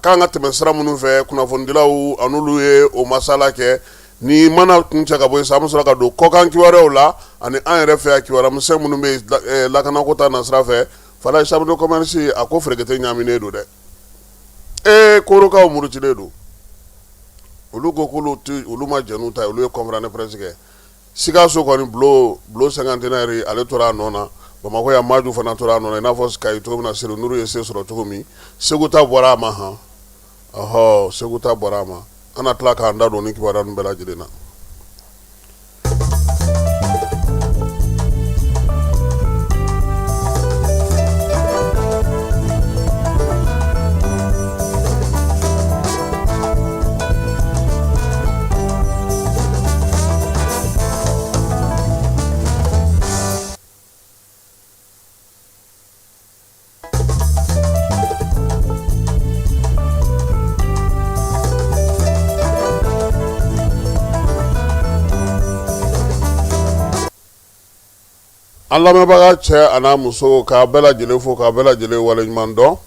kan ka tɛmɛ sira minnu fɛ kunnafonidilaw an'olu ye o masala kɛ ni mana kun cɛ ka bɔ yen an bɛ sɔrɔ ka don kɔkan kibaruyaw la ani an yɛrɛ fɛ kibaruya misɛn minnu bɛ lakanako ta nasira fɛ Falaye chambre de commerce a ko ferekete ɲaaminen don dɛ korokaw murutilen don olu ko olu ma jɛn'u ta ye olu ye conférence de presse kɛ Sikaso kɔni bulo cinquantenaire ale tora a nɔ na Bamakɔ yan Maju fana tora a nɔ na i n'a fɔ Kayi cogo min na Seru Nuru ye se sɔrɔ cogo min Segu ta bɔra a ma han Segu ta bɔra a ma an na tila k'an da don ni kibaruya ninnu bɛɛ lajɛlen na. An lamɛnbaga cɛ a n'a muso k'a bɛɛ lajɛlen fo k'a bɛɛ lajɛlen waleɲuman dɔn.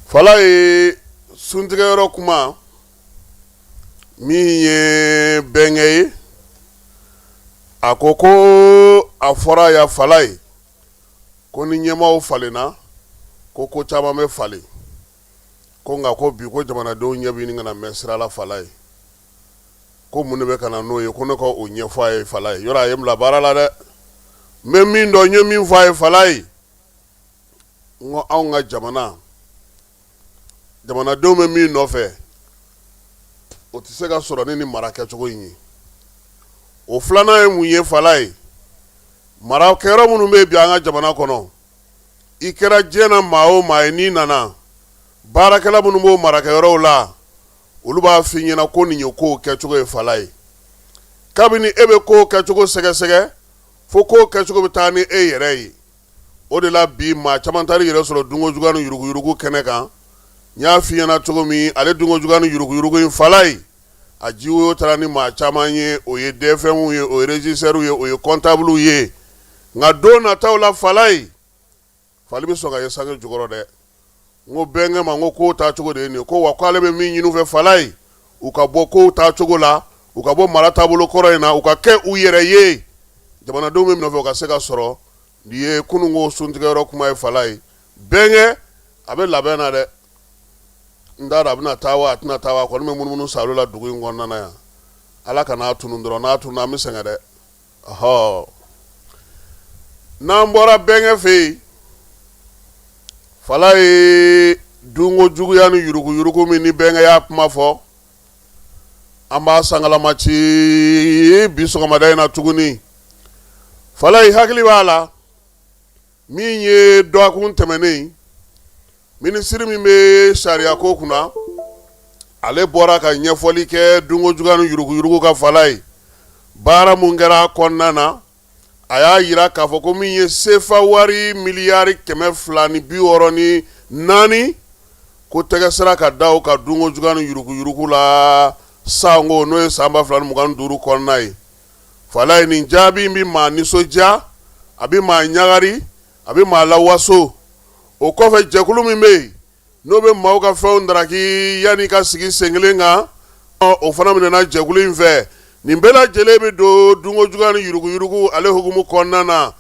Falaye suntigɛyɔrɔ kuma min ye bɛnkɛ ye a ko a fɔra ya Falaye ko ni ɲɛmaaw falenna ko caman bɛ falen ko nka ko bi ko jamanadenw ɲɛ bɛ ɲini ka na mɛn sira la Falaye ko mun de bɛ ka na n'o ye ko ne ka o ɲɛfɔ a ye Falaye yɔrɔ a ye n bila baara la dɛ. Mɛ min dɔn n ye min fɔ a ye Falaye n ko anw ka jamanadenw bɛ min nɔfɛ o tɛ se ka sɔrɔ ni mara kɛcogo in ye. O filanan ye mun ye Falaye marakɛyɔrɔ minnu bɛ bi an ka jamana kɔnɔ i kɛra diɲɛ na maa o maa ye n'i nana baarakɛla minnu b'o marakɛyɔrɔw la olu b'a f'i ɲɛna ko nin ye kow kɛcogo ye Falaye kabini e bɛ kow kɛcogo sɛgɛsɛgɛ fo ko kɛcogo bɛ taa ni e yɛrɛ ye o de la bi maa caman taar'i yɛrɛ sɔrɔ dunko juguya ni yuruguyurugu kɛnɛ kan n y'a f'i ɲɛna cogo min ale dunko juguya ni yuruguyurugu in Falaye a jiwoyo taara ni maa caman ye o ye DFM ye o ye régisseur ye o ye comptable ye nka don nataw la Falaye bɛ sɔn ka ye sange jukɔrɔ dɛ n ko bɛnkɛ ma n ko kow taacogo de ye nin ye ko wa k'ale bɛ min ɲini u fɛ Falaye u ka bɔ kow taacogo la u ka bɔ mara taabolo kɔrɔ in na u ka kɛ u yɛrɛ ye. Jamanadenw bɛ nɔfɛ u ka se ka sɔrɔ nin ye kununko suntigɛyɔrɔ kuma ye Falaye bɛnkɛ a bɛ labɛn na dɛ n t'a dɔn a bɛna taa wa a tɛna taa wa a kɔni bɛ munumunu salo la dugu in kɔnɔna na yan Ala ka n'a tunu dɔrɔn n'a tununa an bɛ sɛgɛn dɛ n'an bɔra bɛnkɛ fɛ yen Falaye dunko juguya ni yuruguyurugu min ni bɛnkɛ y'a kuma fɔ an b'a sangalama ci bi sɔgɔmada in na tuguni. Falaye hakili b'a la min ye dɔgɔkun tɛmɛnen minisiri min bɛ sariya ko kunna ale bɔra ka ɲɛfɔli kɛ dunko juguya ni yuruguyurugu ka Falaye baara mun kɛra a kɔnɔna na a y'a yira k'a fɔ ko min ye sefa wari miliyari 264 ko tɛgɛsira ka da o ka dunko juguya ni yuruguyurugu la sango n'o ye san 2025 kɔnɔna ye. Falaye nin jaabi bɛ maa nisɔndiya a bɛ maa ɲagari a bɛ maa lawaso o kɔfɛ jɛkulu min bɛ yen n'o bɛ maaw ka fɛnw daraki yanni ka sigi sen kelen kan o fana minɛna jɛkulu in fɛ nin bɛɛ lajɛlen bɛ don dunko juguya ni yuruguyurugu ale hukumu kɔnɔna na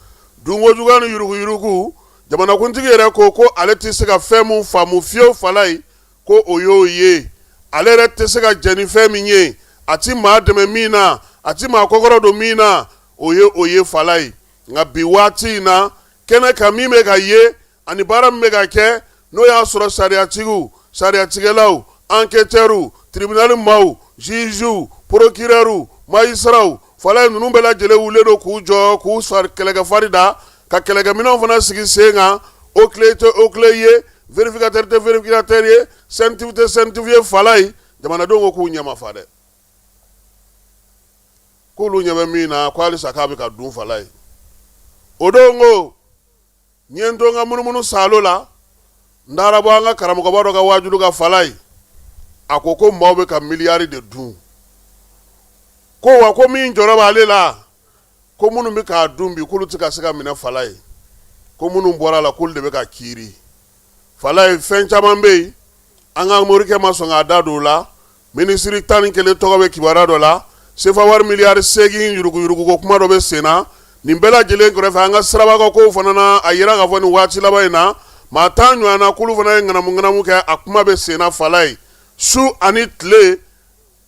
dunko juguya ni yuruguyurugu jamanakuntigi yɛrɛ ko ale tɛ se ka fɛn mun faamu fiyewu Falaye ko o y'o ye ale yɛrɛ tɛ se ka jɛn ni fɛn min ye a ti maa dɛmɛ min na a ti maa kɔkɔrɔ don min na o ye Falaye nka bi waati in na kɛnɛ kan min bɛ ka ye ani baara min bɛ ka kɛ n'o y'a sɔrɔ sariyatigɛlaw enquêteurs tribunal maaw juges procureurs magistrats Falaye ninnu bɛɛ lajɛlen wulilen don k'u jɔ k'u kɛlɛkɛfari da ka kɛlɛkɛminɛnw fana sigi sen kan o tile ye vérificateur tɛ vérificateur ye CENTIF tɛ CENTIF ye Falaye jamanadenw ko k'u ɲɛma fa dɛ k'olu ɲɛ bɛ min na ko halisa k'a bɛ ka dun Falaye o don ko n ye n to n ka munumunu salo la n taara bɔ an ka karamɔgɔba dɔ ka wajulu ka Falaye a ko maaw bɛ ka miliyari de dun ko wa ko min jɔrɔ b'ale la ko minnu bɛ k'a dun bi k'olu tɛ ka se ka minɛ Falaye ko minnu bɔra la k'olu de bɛ ka kiiri Falaye fɛn caman bɛ yen anga morike masonga dadula ministry tani kele toga be kibara dola sefa war milliard segi yurugu ko kuma do be sena nimbela jele ko refa anga sraba ko fanana ayira ga foni wati labayna ma tanyu ana kulu fana ngana mungana muke akuma be sena falai su anitle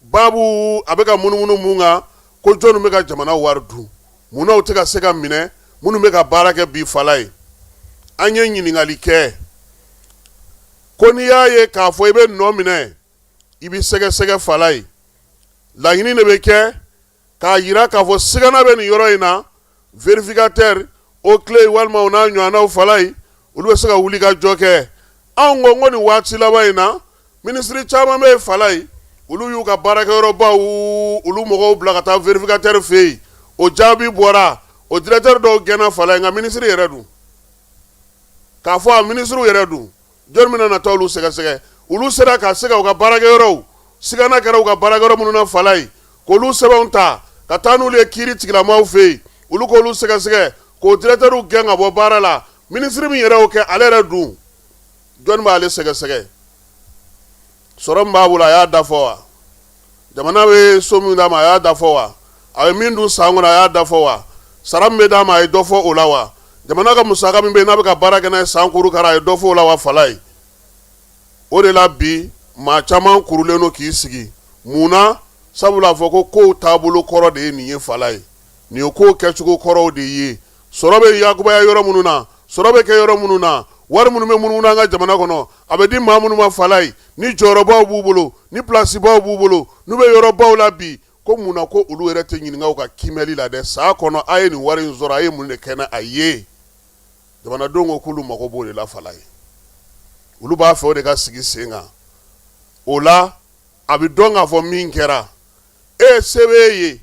babu abeka munumunu munga ko jonu meka jamana wardu muna uteka seka mine munu meka barake bi falai anye nyiningali ke koni yaye ka fo ibe no mine ibi sege falai la yini ne beke ka yira ka fo sigana be ni yoro ina verificateur o clé walma ona nyana o falai ulu sega wuli ga joke ango ngoni wati la bayina ministry chama me falai ulu yu ka baraka yoro ba ulu mogo bla ka verificateur fe o jabi bora o directeur do gena falai nga ministry yeredu ka fo ministry yeredu jormina na tolu sega ulu sera ka sega ka baraka yoro sigana kera ka baraka yoro mununa falai ko lu seba unta ka tanu le kiri tigla mau fe ulu ko lu sega ko directeur genga bo barala ministry mi yere o ke alere du don ma le sega sorom babula ya dafowa jamana we somu da ma ya dafowa awe mindu sangona ya dafowa saram da ma e dofo olawa jamana ka musaka mi be na ka baraka na sankuru kara e dofo olawa falai o de la bi ma chaman kurule no ki sigi muna sabula foko ko tabulo koro de ni ye falai ni ko kechugo koro de ye sorobe yakuba ya yoro mununa sorobe ke yoro mununa war munu me mununa nga jamana kono abedi ma munu ma falai ni joroba bubulo ni place ba bubulo nube yoro bawla bi ko muna ko ulu erete nyini nga ka kimeli la de sa kono aye ni wari nzora aye munu kena aye jamana dongo kulu mako bole la falai ulu ba fe o de ka sigi senga ola abidonga fo minkera sebeye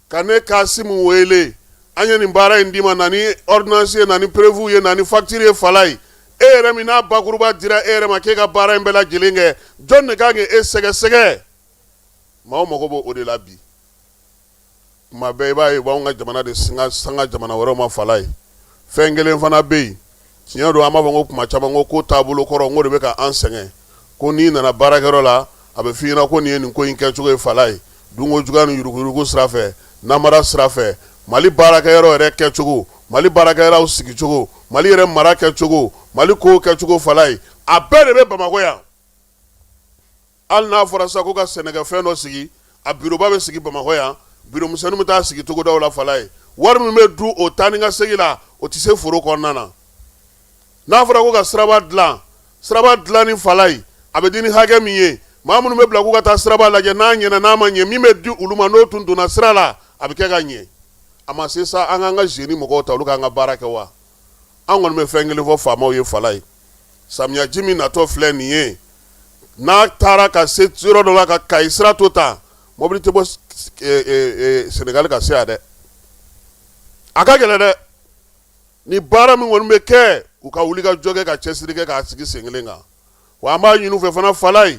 kane kasimu wele anya ni mbara indima nani ordonnance nani prévu ye nani facture falai mina bakuruba dira ma ke ka bara imbela jilenge jonne gange sege mawo mogobo o de la bi ma be ba yi ba nga jamana de sanga jamana woro ma falai fengelen fana be tinya do ama bango kuma chaba ngo ko tabulo koro ngo de be ka ansenge ko ni na bara kero la abe fina ko ni en ko inke chugo falai dungo juganu yurugu srafe namara srafe mali baraka yoro re ke chugo mali baraka yoro sigi chugo mali re maraka chugo mali ko ke chugo falai abere be bamako ya al na forasa ko ka Senegal feno sigi a biro ba be sigi bamako ya biro musanu muta sigi togo dawla falai war mi me du o taninga segila o tise foro ko nana na fora ko ka sraba dlan ni falai abedini hage miye mamunu me bla ko ka ta sraba la je na nyena na manye mi me du uluma no tundu na srala abike ga nye ama sesa anga jeni moko ta luka anga baraka wa angon me fengele fo fama o ye falai samya jimi na to fle niye na tara ka se zero do ka kaisra tota mobilité bo Senegal ka se ade aka gele de ni bara mi won me ke u ka wuli ka joge ka chesiri ke ka sigi sengelenga wa ma yinu fe fana falai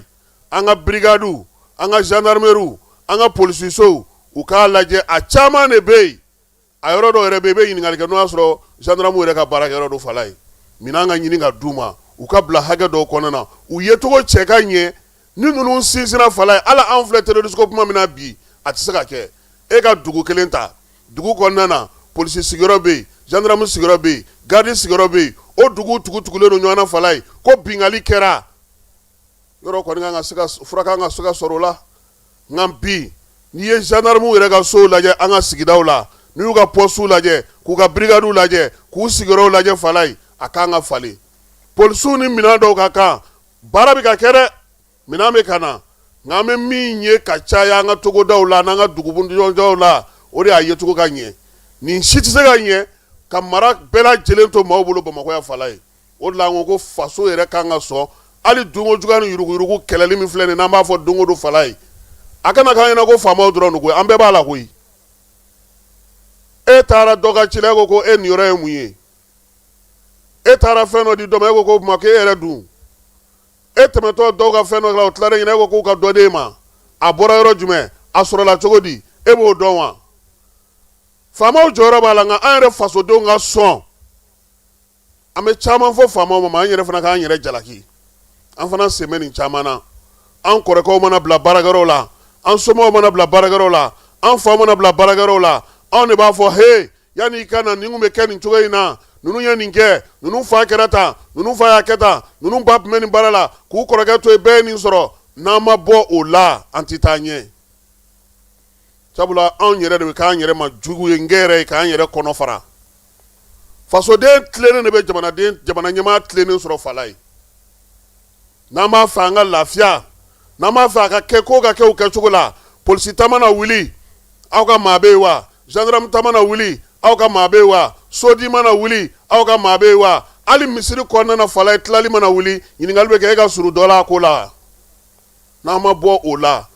anga brigadu anga gendarmerie anga police so u ka laje a chama ne bey ayoro do rebe yini ngal ke no asro gendarmerie re ka baraka ro do falai minanga yini nga duma u ka bla haga do konana u yeto cheka nye ni nunu sisina falai ala enfleter de scope mamina bi atisaka ke e ka dugu kelenta dugu konana police sigoro be gendarmerie sigoro be garde sigoro be o dugu le no nyana falai ko bingali kera yoro ko nga sika furaka nga suka sorola ngampi ni ye gendarmerie re ka so laje anga sigidawla ni ka postu laje ku ka brigadu laje ku sigoro laje falai akanga fali polisu ni minado kaka barabi ka kere miname kana ngame minye kachaya nga togo dawla nga dugubundu dawla ori aye togo kanye ni shiti se kanye kamara bela jelento mawbulo bamako ya falai o la ngo faso ere kanga so ali dungo juganu yurugu keleli mi flene na ma fo dungo do falai akana kanya ko fama drone ko ambe bala ko e tara doga chilego ko en yore muye e tara feno di domego ko make ere du e temeto doga feno la otlare nyego ko ka dodema abora yoro jume asoro la chogodi e bo donwa fama jora bala nga anre faso do nga son ame chama fo fama mama nyere fana ka nyere jalaki an fana sɛmɛ nin caman na an kɔrɔkɛw mana bila baarakɛyɔrɔ la an somɔgɔw mana bila baarakɛyɔrɔ la an faw mana bila baarakɛyɔrɔ la anw de b'a fɔ he yanni i ka na nin kun bɛ kɛ nin cogo in na ninnu ye nin kɛ ninnu fa kɛra tan ninnu fa y'a kɛ tan ninnu ba tun bɛ nin baara la k'u kɔrɔkɛ to yen bɛɛ ye nin sɔrɔ n'an ma bɔ o la an tɛ taa ɲɛ sabula anw yɛrɛ de bɛ k'an yɛrɛ ma jugu ye n kɛ yɛrɛ ye k'an yɛrɛ kɔnɔ fara fasoden tilennen de bɛ jamana ɲɛmaa tilennen sɔrɔ fala ye n'an b'a fɛ an ka lafiya n'an b'a fɛ a ka kɛ ko ka kɛ o kɛcogo la polisi ta mana wuli aw ka maa bɛ yen wa gendarme ta mana wuli aw ka maa bɛ yen wa sodi mana wuli aw ka maa bɛ yen wa hali misiri kɔnɔna na fala ye tilali mana wuli ɲininkali bɛ kɛ e ka surun dɔ la a ko la n'an ma bɔ o la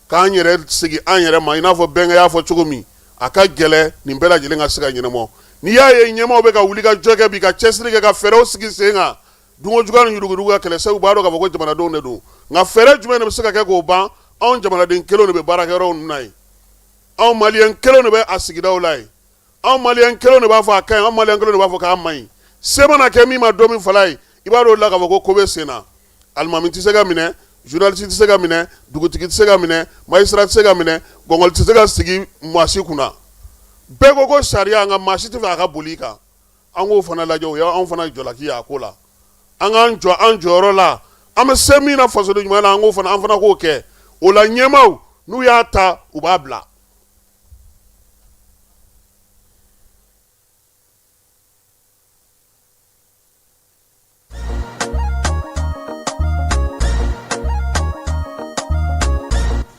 k'an yɛrɛ sigi an yɛrɛ ma i n'a fɔ bɛnkɛ y'a fɔ cogo min a ka gɛlɛ nin bɛɛ lajɛlen ka se ka ɲɛnabɔ n'i y'a ye ɲɛmaaw bɛ ka wuli ka jɔ kɛ bi ka cɛsiri kɛ ka fɛɛrɛw sigi sen kan dunko juguya ni yurugujugu ka kɛlɛ sabu u b'a dɔn k'a fɔ ko jamanadenw de don nka fɛɛrɛ jumɛn de bɛ se ka kɛ k'o ban anw jamanaden kelenw de bɛ baarakɛyɔrɔw ninnu na yen anw maliyɛn kelenw de bɛ a sigidaw la yen anw maliyɛn kelenw de b'a fɔ a ka ɲi anw maliyɛn kelenw de b'a fɔ k'a man ɲi se mana kɛ min ma don min fala ye i b'a dɔn o la k'a fɔ ko bɛ sen na alimami tɛ se ka minɛ journaliste tɛ se ka minɛ dugutigi tɛ se ka minɛ magistrat tɛ se ka minɛ gɔngɔli tɛ se ka sigi maa si kunna bɛɛ ko ko sariya nka maa si tɛ fɛ a ka boli i kan an k'o fana lajɛ o y'anw fana jɔlaki ye a ko la an k'an jɔ an jɔyɔrɔ la an bɛ se min na fasoden ɲuman na an fana k'o kɛ o la ɲɛmaaw n'u y'a ta u b'a bila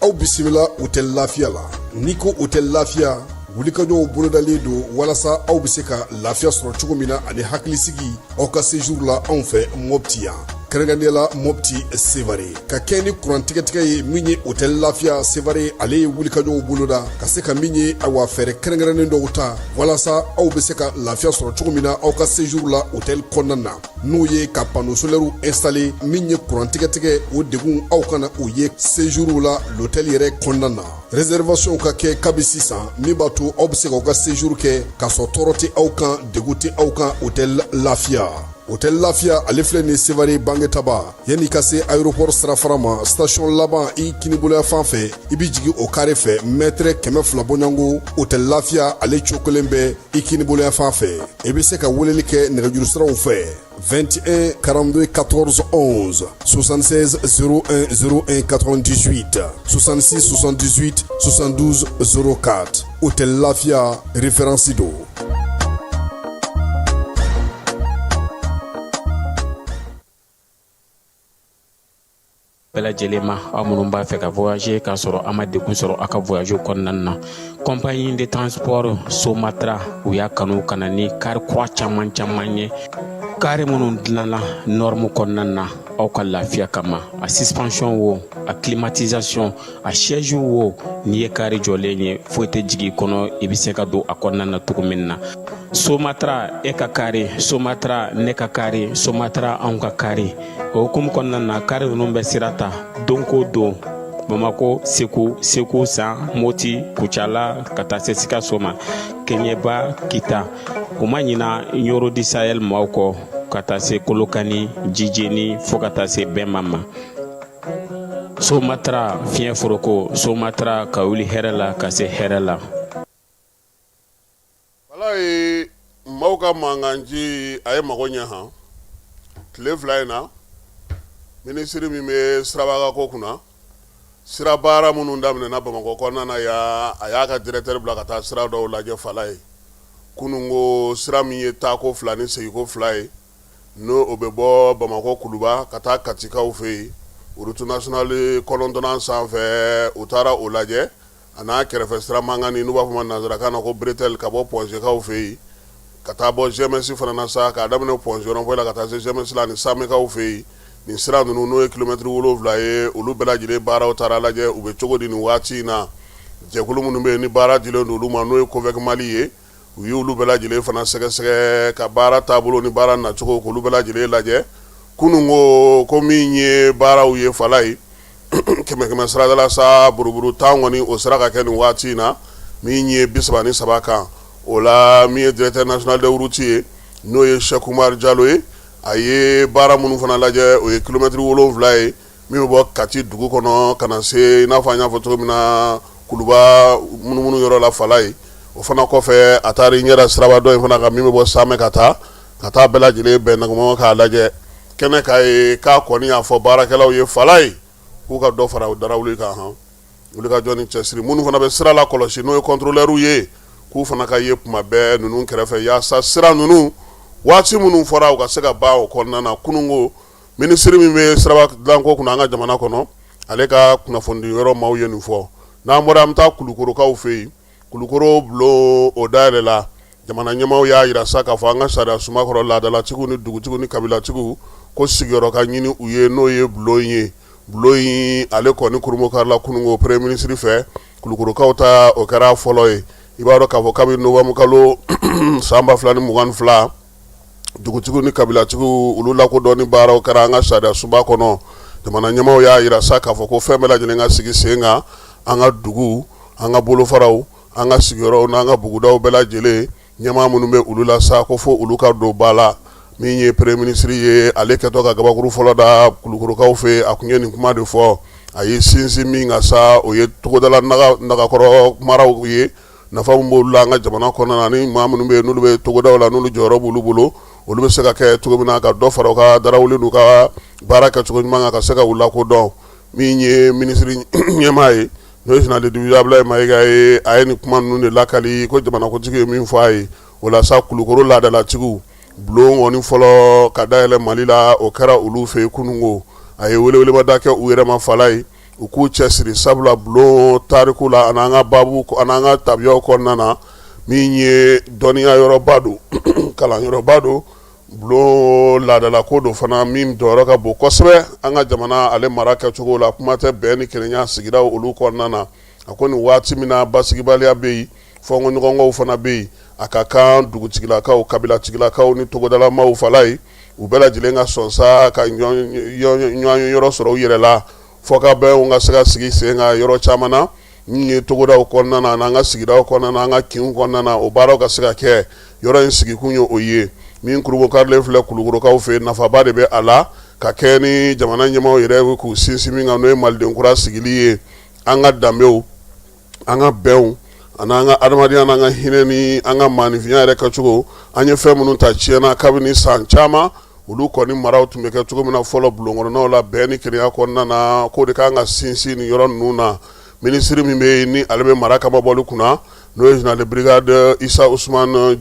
aw bisimila u tɛ lafiya la n'i ko u tɛ lafiya wulikajɔw bolodalen don walasa aw bɛ se ka lafiya sɔrɔ cogo min na ani hakilisigi aw ka séjour la anw fɛ Mopti yan kɛrɛnkɛrɛnnenya la Mopti Sevare ka kɛ ni kurantigɛtigɛ ye min ye hôtel lafiya Sevare ale ye wulikajɔw boloda ka se ka min ye awa fɛɛrɛ kɛrɛnkɛrɛnnen dɔw ta walasa aw bɛ se ka lafiya sɔrɔ cogo min na aw ka séjour la hôtel kɔnɔna na n'o ye ka panneau solaire installé min ye kurantigɛtigɛ o degun aw kana o ye séjour la l'hôtel yɛrɛ kɔnɔna na réservation ka kɛ kabi sisan min b'a to aw bɛ se k'aw ka séjour kɛ k'a sɔrɔ tɔɔrɔ tɛ aw kan degun tɛ aw kan hôtel lafiya hôtel lafiya ale filɛ nin Sevare Bangetaba yanni ka se aéroport sirafara ma station laban i kiniboloya fan fɛ i bi jigin o carré fɛ mètre 200 bɔɲango hôtel lafiya ale cokolen bɛ i kiniboloya fan fɛ i bɛ se ka weleli kɛ nɛgɛjuru siraw fɛ 21 42 14 11 76 01 01 98 66 78 72 04 hôtel lafiya référence do. bɛɛ lajɛlen ma aw minnu b'a fɛ ka voyager k'a sɔrɔ a ma degun sɔrɔ a ka voyage kɔnɔna na compagnie de transport Somatra u y'a kanu ka na ni kari kura caman ye kari minnu dilanna norme kɔnɔna na aw ka lafiya kama a suspension wo a climatisation a siège wo n'i ye kari jɔlen ye foyi tɛ jigin kɔnɔ i bɛ se ka don a kɔnɔna na cogo min na Somatra e ka kari Somatra ne ka kari Somatra anw ka kari o hukumu kɔnɔna na kari ninnu bɛ sira ta don ko don Bamako Segu San Moti Kucala ka taa se Sikaso ma Keɲeba Kita o ma ɲina Yoro di Sahel maaw kɔ ka taa se Kolokani Jijeni fo ka taa se Bɛnma ma Somatra fiɲɛ foroko Somatra ka wuli hɛrɛ la ka se hɛrɛ la walayi maaw ka mankanji a ye mago ɲɛ han tile fila in na minisiri min bɛ sirabaka ko kunna sira baara minnu daminɛna Bamakɔ kɔnɔna na a y'a ka directeur bila ka taa sira dɔw lajɛ fala ye kunun ko sira min ye taako fila ni segiko fila ye n'o o bɛ bɔ Bamakɔ Kuluba ka taa Katikaw fɛ yen route nationale 9 sanfɛ u taara o lajɛ a n'a kɛrɛfɛ sira mangani n'u b'a fɔ ma nanzarakan na ko Bretel ka bɔ Pɔnsekaw fɛ yen ka taa bɔ GMS fana na sa k'a daminɛ Pɔnse rond-point la ka taa se GMS la ni Samekaw fɛ yen nin sira ninnu n'o ye kilomɛtiri 7 ye olu bɛɛ lajɛlen baaraw taara lajɛ u bɛ cogo di nin waati in na jɛkulu minnu bɛ yen ni baara dilen don olu ma n'o ye Covec Mali ye u y'olu bɛɛ lajɛlen fana sɛgɛsɛgɛ ka baara taabolo ni baara nacogo k'olu bɛɛ lajɛlen lajɛ kunun ko min ye baaraw ye fala ye kɛmɛ siradala sa buruburu tan kɔni o sira ka kɛ nin waati in na min ye 33 kan o la min ye directeur national de route ye n'o ye Cheikh Oumar Diallo ye a ye baara minnu fana lajɛ o ye kilomɛtiri 7 ye min bɛ bɔ Kati dugu kɔnɔ ka na se i n'a fɔ an y'a fɔ cogo min na Kuluba munumunu yɔrɔ la Fala ye o fana kɔfɛ a taara i ɲɛda siraba dɔ in fana kan min bɛ bɔ Samɛ ka taa bɛɛ lajɛlen bɛn nagama k'a lajɛ kɛnɛ ka ye k'a kɔni y'a fɔ baarakɛlaw ye Fala ye k'u ka dɔ fara o darawuli kan olu ka jɔ ni cɛsiri minnu fana bɛ sira la kɔlɔsi n'o ye contrôleur ye k'u fana ka ye kuma bɛɛ ninnu kɛrɛfɛ yaasa sira ninnu waati minnu fɔra u ka se ka ban o kɔnɔna na kununko minisiri min bɛ siraba dilanko kunna an ka jamana kɔnɔ ale ka kunnafoni yɔrɔ maaw ye nin fɔ n'an bɔra an bɛ taa Kulukorokaw fɛ yen Kulukoro bulon o dayɛlɛ la jamana ɲɛmaaw y'a yira sa k'a fɔ an ka sariya sumakɔrɔ laadalatigiw ni dugutigiw ni kabilatigiw ko sigiyɔrɔ ka ɲini u ye n'o ye bulon ye bulon in ale kɔni kurumokarila kununko premier ministre fɛ Kulukorokaw ta o kɛra fɔlɔ ye i b'a dɔn k'a fɔ kabini novembre kalo san 2022 dugutigiw ni kabilatigiw olu lakodɔnni baaraw kɛra an ka sariya sunba kɔnɔ jamana ɲɛmaaw y'a yira sa k'a fɔ ko fɛn bɛɛ lajɛlen ka sigi sen kan an ka dugu an ka bolofaraw an ka sigiyɔrɔw n'an ka bugudaw bɛɛ lajɛlen ɲɛmaa minnu bɛ olu la sa ko fo olu ka don ba la min ye premier ministre ye ale kɛtɔ ka gabakuru fɔlɔ da Kulukorokaw fɛ a kun ye nin kuma de fɔ a ye sinsin min ka sa o ye togodala nagakɔrɔ maraw ye nafa min b'olu la an ka jamana kɔnɔna na ni maa minnu bɛ yen n'olu bɛ togodaw la n'olu jɔyɔrɔ b'olu bolo olu bɛ se ka kɛ cogo min na ka dɔ fara u ka darawuli n'u ka baara kɛcogo ɲuman kan ka se ka u lakodɔn min ye ministre ɲɛmaa ye n'o ye général de division Abulayi Mayiga ye a ye nin kuma ninnu de lakali ko jamanakuntigi ye min fɔ a ye o la sa Kulukoro laadalatigiw bulon kɔni fɔlɔ ka dayɛlɛ Mali la o kɛra olu fɛ yen kununko a ye welewelebada kɛ u yɛrɛ ma Fala ye u k'u cɛsiri sabula bulon tariku la an'an ka babu an'an ka tabiyaw kɔnɔna na min ye dɔnniya yɔrɔba don kalan yɔrɔba don bulon laadalako don fana min jɔyɔrɔ ka bon kosɛbɛ an ka jamana ale mara kɛcogo la kuma tɛ bɛn ni kelenya sigidaw olu kɔnɔna na a ko nin waati min na basigibaliya bɛ yen fɔnkɔɲɔgɔnkaw fana bɛ yen a ka kan dugutigilakaw kabilatigilakaw ni togodalamaw Fala ye u bɛɛ lajɛlen ka sɔn sa ka ɲɔgɔn yɔrɔ sɔrɔ u yɛrɛ la fɔ ka bɛnw ka se ka sigi sen kan yɔrɔ caman na min ye togodaw kɔnɔna na n'an ka sigidaw kɔnɔna na an ka kinw kɔnɔna na o baaraw ka se ka kɛ yɔrɔ in sigikun ye o ye min kurubokarilen filɛ Kulukorokaw fɛ nafaba de bɛ a la ka kɛ ni jamana ɲɛmaaw yɛrɛ bɛ k'u sinsin min kan n'o ye maliden kura sigili ye an ka danbew an ka bɛnw ani an ka adamadenya n'an ka hinɛ ni an ka maanifinya yɛrɛ kɛcogo an ye fɛn minnu ta tiɲɛna kabini san caman olu kɔni maraw tun bɛ kɛ cogo min na fɔlɔ bulonkɔnɔnaw la bɛn ni kelenya kɔnɔna na k'o de kan ka sinsin nin yɔrɔ ninnu na minisiri min bɛ yen ni ale bɛ mara kama bɔli kunna n'o ye général de brigade Isa Usman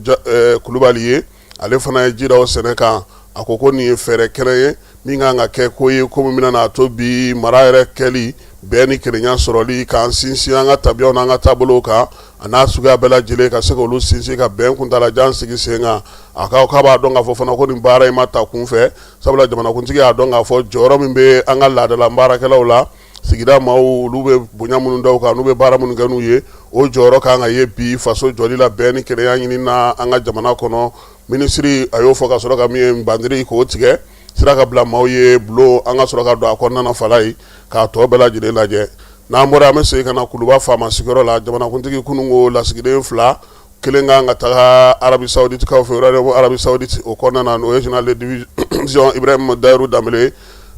Kulubali ye ale fana ye ji da o sɛnɛ kan a ko nin ye fɛɛrɛ kɛnɛ ye min kan ka kɛ ko ye ko min bɛna n'a to bi mara yɛrɛ kɛli bɛn ni kelenya sɔrɔli k'an sinsin an ka tabiyaw n'an ka taabolow kan a n'a suguya bɛɛ lajɛlen ka se k'olu sinsin ka bɛn kuntalajan sigi sen kan a k'a b'a dɔn k'a fɔ fana ko nin baara in ma ta kun fɛ sabula jamanakuntigi y'a dɔn k'a fɔ jɔyɔrɔ min bɛ an ka laadala baarakɛlaw la sigida maaw olu bɛ bonya minnu da u kan n'u bɛ baara minnu kɛ n'u ye o jɔyɔrɔ kan ka ye bi faso jɔli la bɛn ni kelenya ɲini na an ka jamana kɔnɔ minisiri a y'o fɔ ka sɔrɔ ka min ye bandiri k'o tigɛ sira ka bila maaw ye bulon an ka sɔrɔ ka don a kɔnɔna na Fala ye k'a tɔ bɛɛ lajɛlen lajɛ n'an bɔra an bɛ segin ka na Kuluba faama sigiyɔrɔ la jamanakuntigi kununko lasigiden 2 kelen kan ka taga Arabi Saoudite kaw fɛ yɔrɔ Arabi Saoudite o kɔnɔna na n'o ye général de division Ibrahim Dayiru Danbele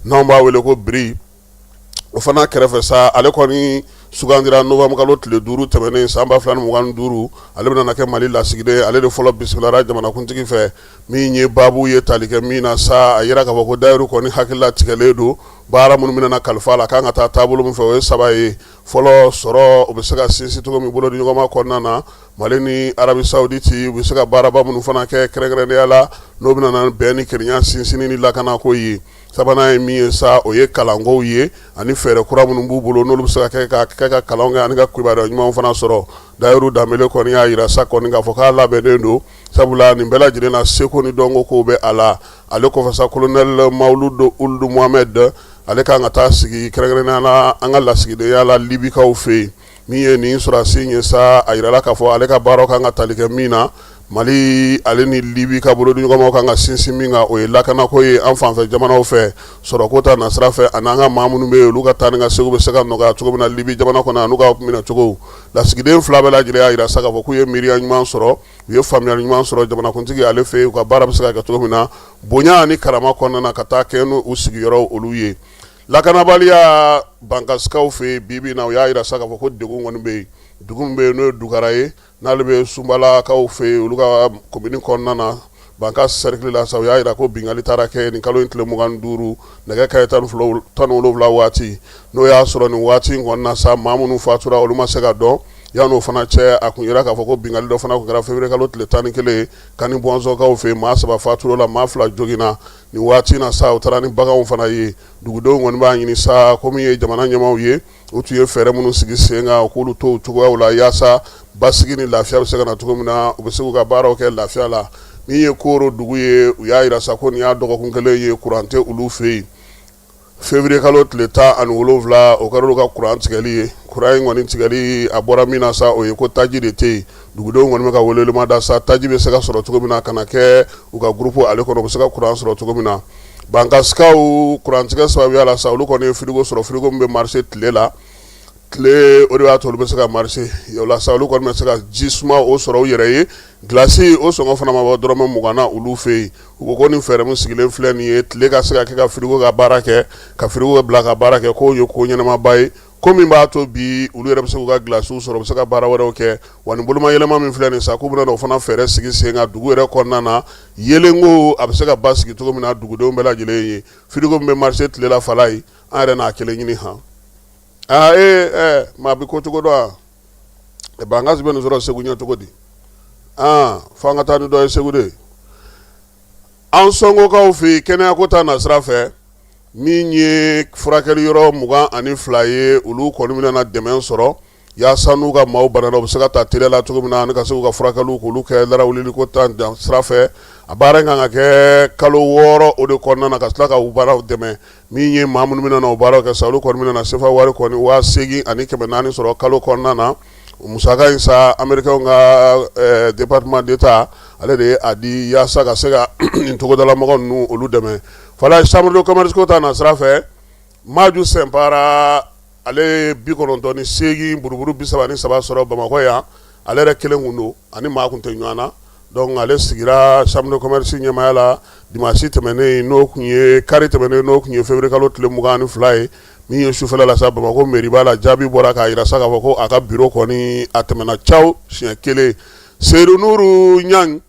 n'anw b'a wele ko Biri o fana kɛrɛfɛ sa ale kɔni sugandira novembre kalo tile 5 tɛmɛnen san 2025 ale bɛna kɛ Mali lasigiden ale de fɔlɔ bisimilara jamanakuntigi fɛ min ye babu ye tali kɛ min na sa a yira k'a fɔ ko Dayiru kɔni hakilila tigɛlen don baara minnu bɛna kalifa la kan ka taa taabolo min fɛ o ye 3 ye fɔlɔ sɔrɔ o bɛ se ka sinsin cogo min bolo di ɲɔgɔn ma kɔnɔna na Mali ni Arabi Saoudite u bɛ se ka baaraba minnu fana kɛ kɛrɛnkɛrɛnnenya la n'o bɛna na bɛn ni kelenya sinsinni ni lakanako ye sabanan ye min ye sa o ye kalankow ye ani fɛɛrɛ kura minnu b'u bolo n'olu bɛ se ka kɛ ka kalanw kɛ ani ka kibaruya ɲumanw fana sɔrɔ Dayiru Danbele kɔni y'a yira sa kɔni k'a fɔ k'a labɛnnen don sabula nin bɛɛ lajɛlen na seko ni dɔnko kow bɛ a la ale kɔfɛ sa colonel Mawludu Uld Mohamed ale kan ka taa sigi kɛrɛnkɛrɛnnenya la an ka lasigidenya la Libikaw fɛ yen min ye nin sɔrɔsi ye sa a yirala k'a fɔ ale ka baaraw kan ka tali kɛ min na Mali ale ni Libi ka bolo ɲɔgɔn ma kan ka sinsin min kan o ye lakana ko ye an fanfɛ jamanaw fɛ sɔrɔ ko ta nasira fɛ ani an ka maa minnu bɛ yen olu ka taa ni ka segu bɛ se ka nɔgɔya cogo min na Libi jamana kɔnɔ n'u ka minɛ cogo lasigiden fila bɛɛ lajɛlen y'a jira sa k'a fɔ k'u ye miiriya ɲuman sɔrɔ u ye faamuyali ɲuman sɔrɔ jamanakuntigi ale fɛ yen u ka baara bɛ se ka kɛ cogo min na bonya ani karama kɔnɔna na ka taa kɛ n'u sigiyɔrɔ olu ye lakanabaliya bankasikaw fɛ yen bi na u y'a jira sa k'a fɔ ko degun kɔni bɛ yen dugu min bɛ yen n'o ye Dugara ye n'ale bɛ Sunbalakaw fɛ yen olu ka komini kɔnɔna na banka cercle la sa u y'a jira ko bingali taara kɛ nin kalo in tile 25 nɛgɛ kanɲɛ 17 waati n'o y'a sɔrɔ nin waati in kɔnɔna sa maa minnu fatura olu ma se ka dɔn yan'o fana cɛ a kun yira k'a fɔ ko bingali dɔ fana kun kɛra février kalo tile 11 Kani Bɔnsɔnkaw fɛ yen maa 3 fatura la maa 2 joginna nin waati in na sa u taara ni baganw fana ye dugudenw kɔni b'a ɲini sa komi ye jamana ɲɛmaaw ye u tun ye fɛɛrɛ minnu sigi sen kan u k'olu to o cogoyaw la yaasa basigi ni lafiya bɛ se ka na cogo min na u bɛ se k'u ka baaraw kɛ lafiya la min ye Koro dugu ye u y'a jira sa ko nin y'a dɔgɔkun kelen ye courant tɛ olu fɛ yen février kalo tile 17 o kɛra olu ka courant tigɛli ye courant in kɔni tigɛli a bɔra min na sa o ye ko taji de tɛ yen dugudenw kɔni bɛ ka welelema da sa taji bɛ se ka sɔrɔ cogo min na ka na kɛ u ka groupe ale kɔnɔ u bɛ se ka courant sɔrɔ cogo min na bankasikaw courant tigɛ sababuya la sa olu kɔni ye frigo sɔrɔ frigo min bɛ marché tile la tile o de b'a to olu bɛ se ka marché o la sa olu kɔni bɛ se ka ji suma o sɔrɔ u yɛrɛ ye glace o sɔngɔ fana ma bɔ dɔrɔmɛ 20 na olu fɛ yen u ko ko nin fɛɛrɛ min sigilen filɛ nin ye tile ka se ka kɛ ka frigo ka baara kɛ ka frigo bila ka baara kɛ k'o ye ko ɲɛnamaba ye ko min b'a to bi olu yɛrɛ bɛ se k'u ka glace sɔrɔ u bɛ se ka baara wɛrɛw kɛ wa nin boloma yɛlɛma min filɛ nin sa k'u bɛna o fana fɛɛrɛ sigi sen kan dugu yɛrɛ kɔnɔna na yelenko a bɛ se ka basigi cogo min na dugudenw bɛɛ lajɛlen ye frigo min bɛ marché tile la fala ye an yɛrɛ n'a kelen ɲini han maa bi ko cogo dɔn a bankasi bɛ nin sɔrɔ Segu ɲɛ cogo di f'an ka taa ni dɔ ye Segu de an sɔnkokaw fɛ yen kɛnɛya ko ta nasira fɛ min ye furakɛli yɔrɔ 22 ye olu kɔni bɛna dɛmɛ sɔrɔ yaasa n'u ka maaw banana u bɛ se ka taa teliya la cogo min na ani ka se k'u ka furakɛliw k'olu kɛ larawulili ko ta sira fɛ a baara kan ka kɛ kalo 6 o de kɔnɔna na ka tila ka u baaraw dɛmɛ min ye maa minnu bɛna o baaraw kɛ sa olu kɔni bɛna sefa wari kɔni 8,400 sɔrɔ kalo kɔnɔna na musaka in sa américain ka département d'état ale de ye a di yaasa ka se ka nin togodalamɔgɔ ninnu olu dɛmɛ fala chambre de commerce ko ta na sira fɛ Maju Sɛnpara ale 98 buruburu 33 sɔrɔ Bamakɔ yan ale yɛrɛ kelen kun don ani maa kun tɛ ɲɔgɔn na donc ale sigira chambre de commerce ɲɛmaaya la dimanche tɛmɛnen n'o kun ye kari tɛmɛnen n'o kun ye février kalo tile 22 ye min ye sufɛla la sa Bamakɔ mairie b'a la jaabi bɔra k'a jira sa k'a fɔ ko a ka bureau kɔni a tɛmɛna caw siɲɛ kelen Seydou Nourou Niang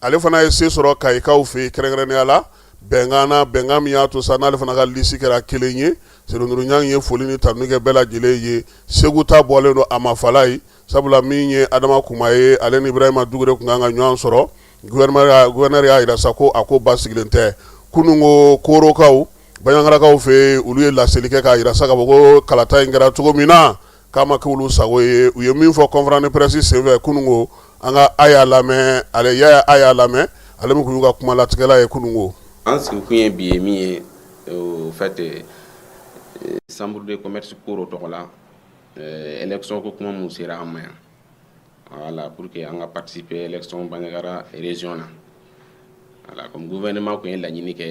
ale fana ye se sɔrɔ Kayikaw fɛ yen kɛrɛnkɛrɛnnenya la bɛnkan min y'a to sa n'ale fana ka liste kɛra kelen ye Seydou Nourou Niang ye foli ni tanuni kɛ bɛɛ lajɛlen ye Segu ta bɔlen don a ma fala ye sabula min ye Adama Kuma ye ale ni Ibrahima Dugure kun kan ka ɲɔgɔn sɔrɔ gouverneur y'a jira sa ko a ko basigilen tɛ kununko Korokaw Baɲangarakaw fɛ olu ye laseli kɛ k'a jira sa k'a fɔ ko kalata in kɛra cogo min na k'a ma kɛ olu sago ye u ye min fɔ conférence de presse senfɛ kununko an ka a y'a lamɛn ale y'a a y'a lamɛn ale min kun y'u ka kuma latigɛla ye kununko an sigikun ye bi ye min ye au fait chambre de commerce Koro tɔgɔ la élection ko kuma mun sera an ma yan voilà pour que an ka participer élection Bandiagara région na voilà comme gouvernement kun ye laɲini kɛ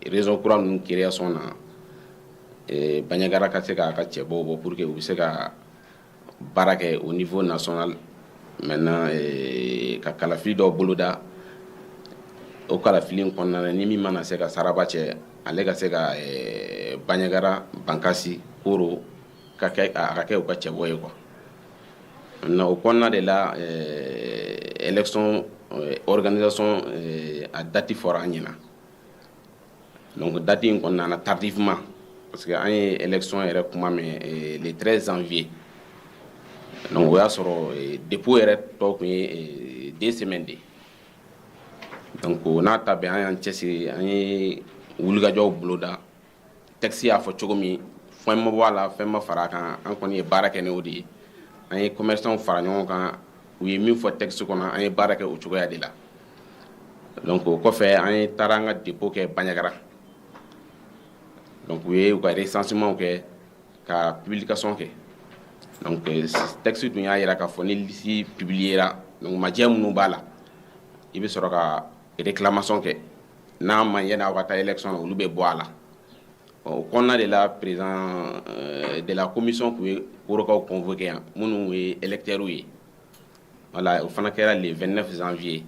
région kura ninnu création na Bandiagara ka se k'a ka cɛbɔw bɔ pour que u bɛ se ka baara kɛ au niveau national maintenant ka kalafili dɔw boloda o kalafili in kɔnɔna na ni min mana se ka saraba cɛ ale ka se ka Bandiagara Bankasi Koro a ka kɛ u ka cɛbɔ ye quoi maintenant o kɔnɔna de la élection organisation a date fɔra an ɲɛna donc date in kɔnɔna na tardivement parce que an ye élection yɛrɛ kuma mɛn le 13 janvier donc o y'a sɔrɔ dépôt yɛrɛ tɔ kun ye 2 semaines de donc n'a ta bɛn an y'an cɛsiri an ye wulikajɔw boloda texte y'a fɔ cogo min fɛn ma bɔ a la fɛn ma fara a kan an kɔni ye baara kɛ n'o de ye an ye commerçants fara ɲɔgɔn kan u ye min fɔ texte kɔnɔ an ye baara kɛ o cogoya de la donc o kɔfɛ an ye taara an ka dépôt kɛ Bandiagara donc u ye u ka recensement kɛ ka publication kɛ donc texte dun y'a jira k'a fɔ ni liste publiera donc majɛ minnu b'a la i bɛ sɔrɔ ka réclamation kɛ n'a ma ɲɛ n'a ka taa élection na olu bɛ bɔ a la au kɔnɔna de la président de la commission tun ye korokaw convoqué yan minnu ye électeurs ye voilà o fana kɛra le 29 janvier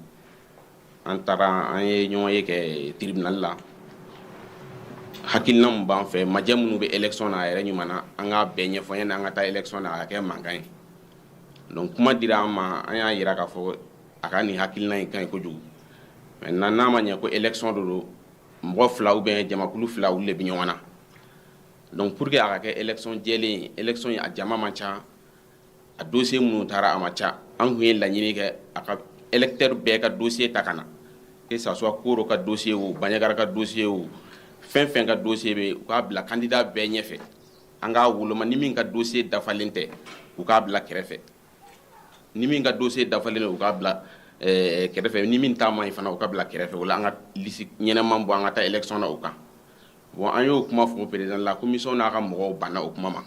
an taara an ye ɲɔgɔn ye kɛ tribunal la hakilina min b'an fɛ majɛ minnu bɛ élection na a yɛrɛ ɲuman na an k'a bɛɛ ɲɛfɔ yanni an ka taa élection na a ka kɛ mankan ye donc kuma dira an ma an y'a yira k'a fɔ a ka nin hakilina in ka ɲi kojugu maintenant n'a ma ɲɛ ko élection de don mɔgɔ fila ou bien jamakulu fila olu de bɛ ɲɔgɔn na donc pour que a ka kɛ élection jɛlen ye élection a jama man ca a dossier minnu taara a ma ca an tun ye laɲini kɛ a ka électeur bɛɛ ka dossier ta ka na que ça soit Koro ka dossier o Bandiagara ka dossier o fɛn fɛn ka dossier bɛ u k'a bila candidat bɛɛ ɲɛfɛ an k'a woloma ni min ka dossier dafalen tɛ u k'a bila kɛrɛfɛ ni min ka dossier dafalen u k'a bila kɛrɛfɛ ni min ta man ɲi fana u ka bila kɛrɛfɛ o la an ka liste ɲɛnɛman bɔ an ka taa élection na o kan bon an y'o kuma fɔ président la commission n'a ka mɔgɔw banna o kuma ma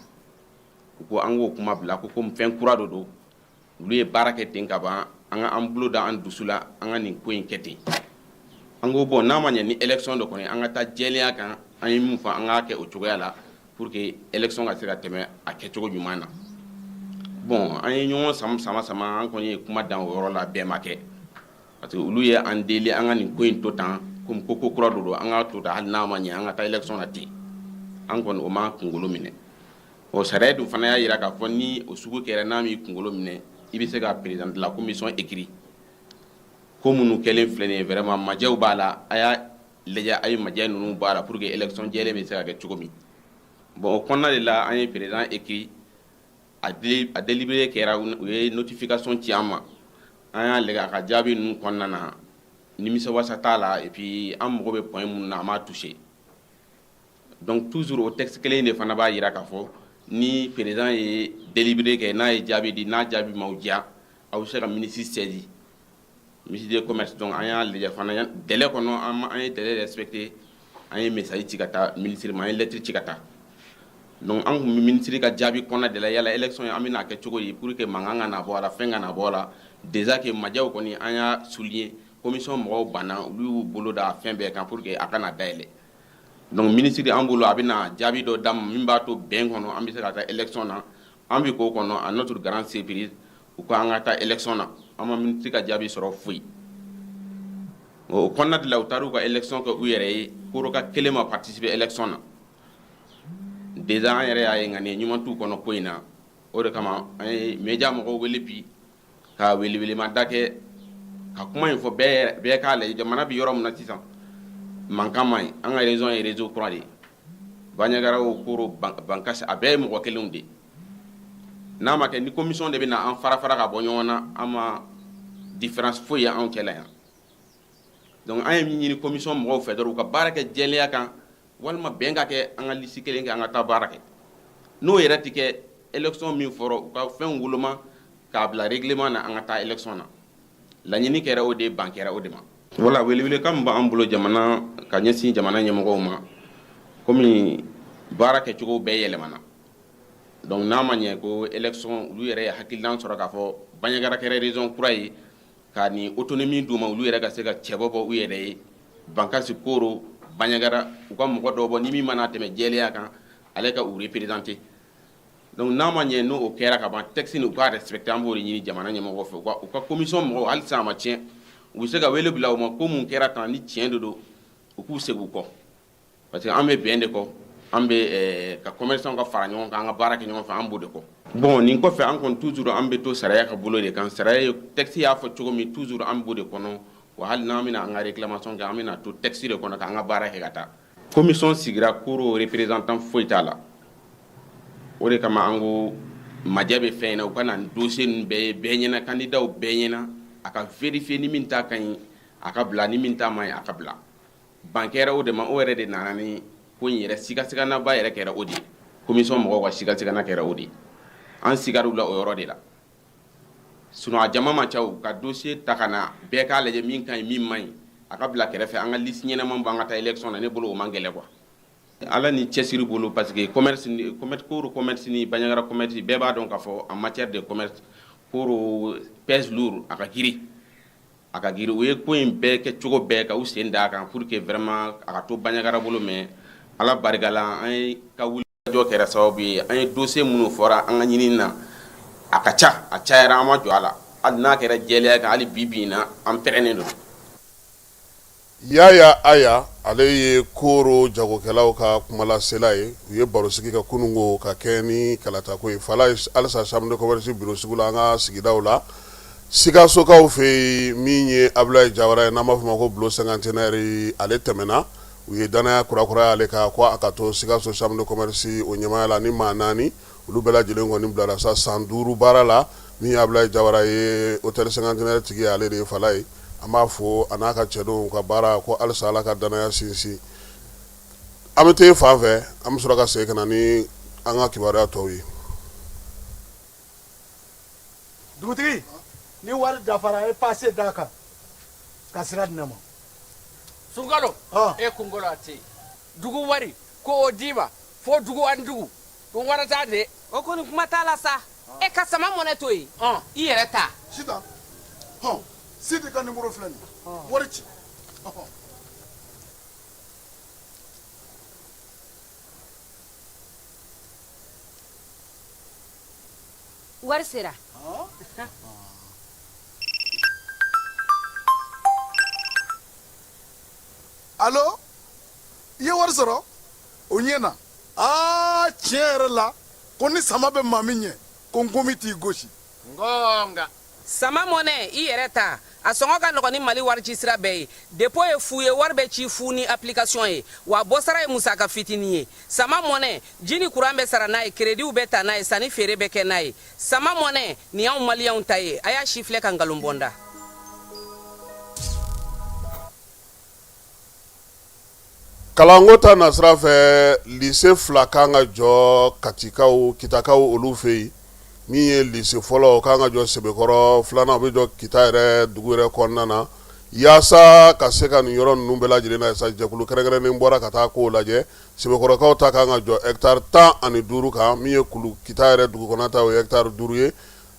u ko an k'o kuma bila ko komi fɛn kura de don olu ye baara kɛ ten ka ban an ka an bolo da an dusu la an ka nin ko in kɛ ten an ko bon n'a ma ɲɛ ni élection de kɔni an ka taa jɛlenya kan an ye min fɔ an k'a kɛ o cogoya la pour que élection ka se ka tɛmɛ a kɛcogo ɲuman na bon an ye ɲɔgɔn sama an kɔni ye kuma dan o yɔrɔ la bɛɛ ma kɛ parce que olu ye an deli an ka nin ko in to tan komi ko kura de don an ka to tan hali n'a ma ɲɛ an ka taa élection na ten an kɔni o m'an kunkolo minɛ o sariya dun fana y'a yira k'a fɔ ni o sugu kɛra n'a m'i kunkolo minɛ i bɛ se ka président de la commission écrit ko minnu kɛlen filɛ nin ye vraiment majɛw b'a la a y'a lajɛ a ye majɛ ninnu b'a la pour que élection jɛlen bɛ se ka kɛ cogo min bon o kɔnɔna de la an ye président écrit a délibéré kɛra u ye notification ci an ma an y'a lajɛ a ka jaabi ninnu kɔnɔna na nimisiwasa t'a la et puis an mago bɛ point minnu na an m'a touché donc toujours o texte kelen de fana b'a yira k'a fɔ ni président ye délibéré kɛ n'a ye jaabi di n'a jaabi m'aw diya aw bɛ se ka ministre saisi ministre du commerce donc an y'a lajɛ fana délai kɔnɔ an ye délai respecté an ye message ci ka taa ministre ma an ye lettre ci ka taa donc an kun bɛ ministre ka jaabi kɔnɔna de la yala élection an bɛna kɛ cogo di pour que mankan ka na bɔ a la fɛn ka na bɔ a la déjà que majɛw kɔni an y'a souligner commission mɔgɔw banna olu y'u bolo da fɛn bɛɛ kan pour que a kana dayɛlɛ donc ministre an bolo a bɛna jaabi dɔ d'a ma min b'a to bɛn kɔnɔ an bɛ se ka taa élection na an bɛ k'o kɔnɔ à notre grande surprise u ko an ka taa élection na an ma ministre ka jaabi sɔrɔ foyi o kɔnɔna de la u taara u ka élection kɛ u yɛrɛ ye Koro ka kelen ma participer élection na déjà an yɛrɛ y'a ye ŋaniya ɲuman t'u kɔnɔ ko in na o de kama an ye média mɔgɔw wele bi ka welewelemada kɛ ka kuma in fɔ bɛɛ k'a lajɛ jamana bɛ yɔrɔ min na sisan mankan man ɲi an ka région ye réseau kura de ye Bandiagara o Koro Bankasi a bɛɛ ye mɔgɔ kelenw de n'a ma kɛ ni commission de bɛ na an fara ka bɔ ɲɔgɔn na an ma différence foyi ye anw cɛla yan donc an ye min ɲini commission mɔgɔw fɛ dɔrɔn u ka baara kɛ jɛlenya kan walima bɛn ka kɛ an ka liste kelen kɛ an ka taa baara kɛ n'o yɛrɛ tɛ kɛ élection min fɔra u ka fɛn woloma k'a bila règlement na an ka taa élection na laɲini kɛra o de ban kɛra o de ma voilà welewele kan min b'an bolo jamana ka ɲɛsin jamana ɲɛmɔgɔw ma komi baara kɛcogo bɛɛ yɛlɛmana donc n'a ma ɲɛ ko élection olu yɛrɛ ye hakilinan sɔrɔ k'a fɔ Bandiagara kɛra région kura ye ka nin autonomie d'u ma olu yɛrɛ ka se ka cɛbɔ bɔ u yɛrɛ ye Bankasi Koro Bandiagara u ka mɔgɔ dɔw bɔ ni min mana tɛmɛ jɛlenya kan ale ka u représenter donc n'a ma ɲɛ n'o kɛra ka ban texte ni u ka respecter an b'o de ɲini jamana ɲɛmɔgɔw fɛ u ka commission mɔgɔw hali sisan a ma tiɲɛ u bɛ se ka wele bila u ma ko mun kɛra tan ni tiɲɛ de don u k'u segin u kɔ parce que an bɛ bɛn de kɔ an bɛ ka commerçants ka fara ɲɔgɔn kan an ka baara kɛ ɲɔgɔn fɛ an b'o de kɔ bon nin kɔfɛ an kɔni toujours an bɛ to sariya ka bolo de kan sariya texte y'a fɔ cogo min toujours an b'o de kɔnɔ wa hali n'an bɛna an ka réclamation kɛ an bɛna to texte de kɔnɔ k'an ka baara kɛ ka taa commission sigira Koro représentant foyi t'a la o de kama an ko majɛ bɛ fɛn na u ka na dossier ninnu bɛɛ ye bɛɛ ɲɛna candidat bɛɛ ɲɛna a ka vérifier ni min ta ka ɲi a ka bila ni min ta man ɲi a ka bila ban kɛra o de ma o yɛrɛ de nana ni ko in yɛrɛ sigasigannaba yɛrɛ kɛra o de ye commission mɔgɔw ka sigasigana kɛra o de ye an sigar'u la o yɔrɔ de la sinon a jama man ca u ka dossier ta ka na bɛɛ k'a lajɛ min ka ɲi min man ɲi a ka bila kɛrɛfɛ an ka liste ɲɛnama bɔ an ka taa élection na ne bolo o man gɛlɛn quoi ala ni cɛsiri bolo parce que commerce Koro commerce ni Bandiagara commerce bɛɛ b'a dɔn k'a fɔ en matière de commerce pour pèse lourd aka giri o ye ko in bɛɛ kɛ cogo bɛɛ ka u sen d'a kan pour que vraiment a ka to Bandiagara bolo mais ala barikala an ye ka wulikajɔ kɛra sababu ye an ye dossier minnu fɔra an ka ɲinini na a ka ca a cayara an ma jɔ a la hali n'a kɛra jɛlɛya kan hali bi in na an pɛrɛnnen don. Yaya Aya ale ye koro jagokɛlaw ka kumalasela ye u ye barosigi ka kunungo ka kɛ ni kalatako ye fala alisa chambre de commerce bureau sugu la an ka sigidaw la Sikasokaw fɛ min ye Abdoulaye Jawara ye n'an b'a fɔ ma ko bulo cinquantenaire ale tɛmɛna u ye danaya kurakura ale ka ko a ka to Sikaso chambre de commerce o ɲɛmaaya la ni maa 4 olu bɛɛ lajɛlen kɔni bilara sa san 5 baara la min ye Abdoulaye Jawara ye hôtel cinquantenaire tigi ale de ye fala ye an b'a fɔ a n'a ka cɛdenw ka baara ko halisa ala ka danaya sinsin an bɛ taa fan fɛ an bɛ sɔrɔ ka segin ka na ni an ka kibaruya tɔw ye. Dugutigi ni wari dafara e passe d'a kan ka sira di ne ma. Sunkalo e kunkolo ate dugu wari ko o d'i ma fo dugu ani dugu o wara t'a de o kɔni kuma t'a la sa e ka sama mɔnɛ to yen i yɛrɛ ta Sitan Sidi ka numéro filɛ nin wari ci wari sera Allo i ye wari sɔrɔ o ɲɛna tiɲɛ yɛrɛ la ko ni sama bɛ maa min ɲɛ ko n komi t'i gosi ngonga sama mɔnɛ i yɛrɛ ta a sɔngɔ ka nɔgɔn ni Mali wari ci sira bɛɛ ye dépôt ye fu ye wari bɛ ci fu ni application ye wa bɔsara ye musaka fitinin ye sama mɔnɛ ji ni courant bɛ sara n'a ye crédit bɛ ta n'a ye sanni feere bɛ kɛ n'a ye sama mɔnɛ nin y'anw maliyɛnw ta ye a y'a si filɛ ka nkalon bɔ n da. Kalanko ta nasira fɛ lycée 2 kan ka jɔ kitakaw olu fɛ yen min ye lycée fɔlɔ o kan ka jɔ Sebekɔrɔ filanan o bɛ jɔ Kita yɛrɛ dugu yɛrɛ kɔnɔna na yaasa ka se ka nin yɔrɔ ninnu bɛɛ lajɛlen na sa jɛkulu kɛrɛnkɛrɛnnen bɔra ka taa k'o lajɛ Sebekɔrɔkaw ta kan ka jɔ hectare 15 kan min ye Kita yɛrɛ dugu kɔnɔna ta o ye hectare 5 ye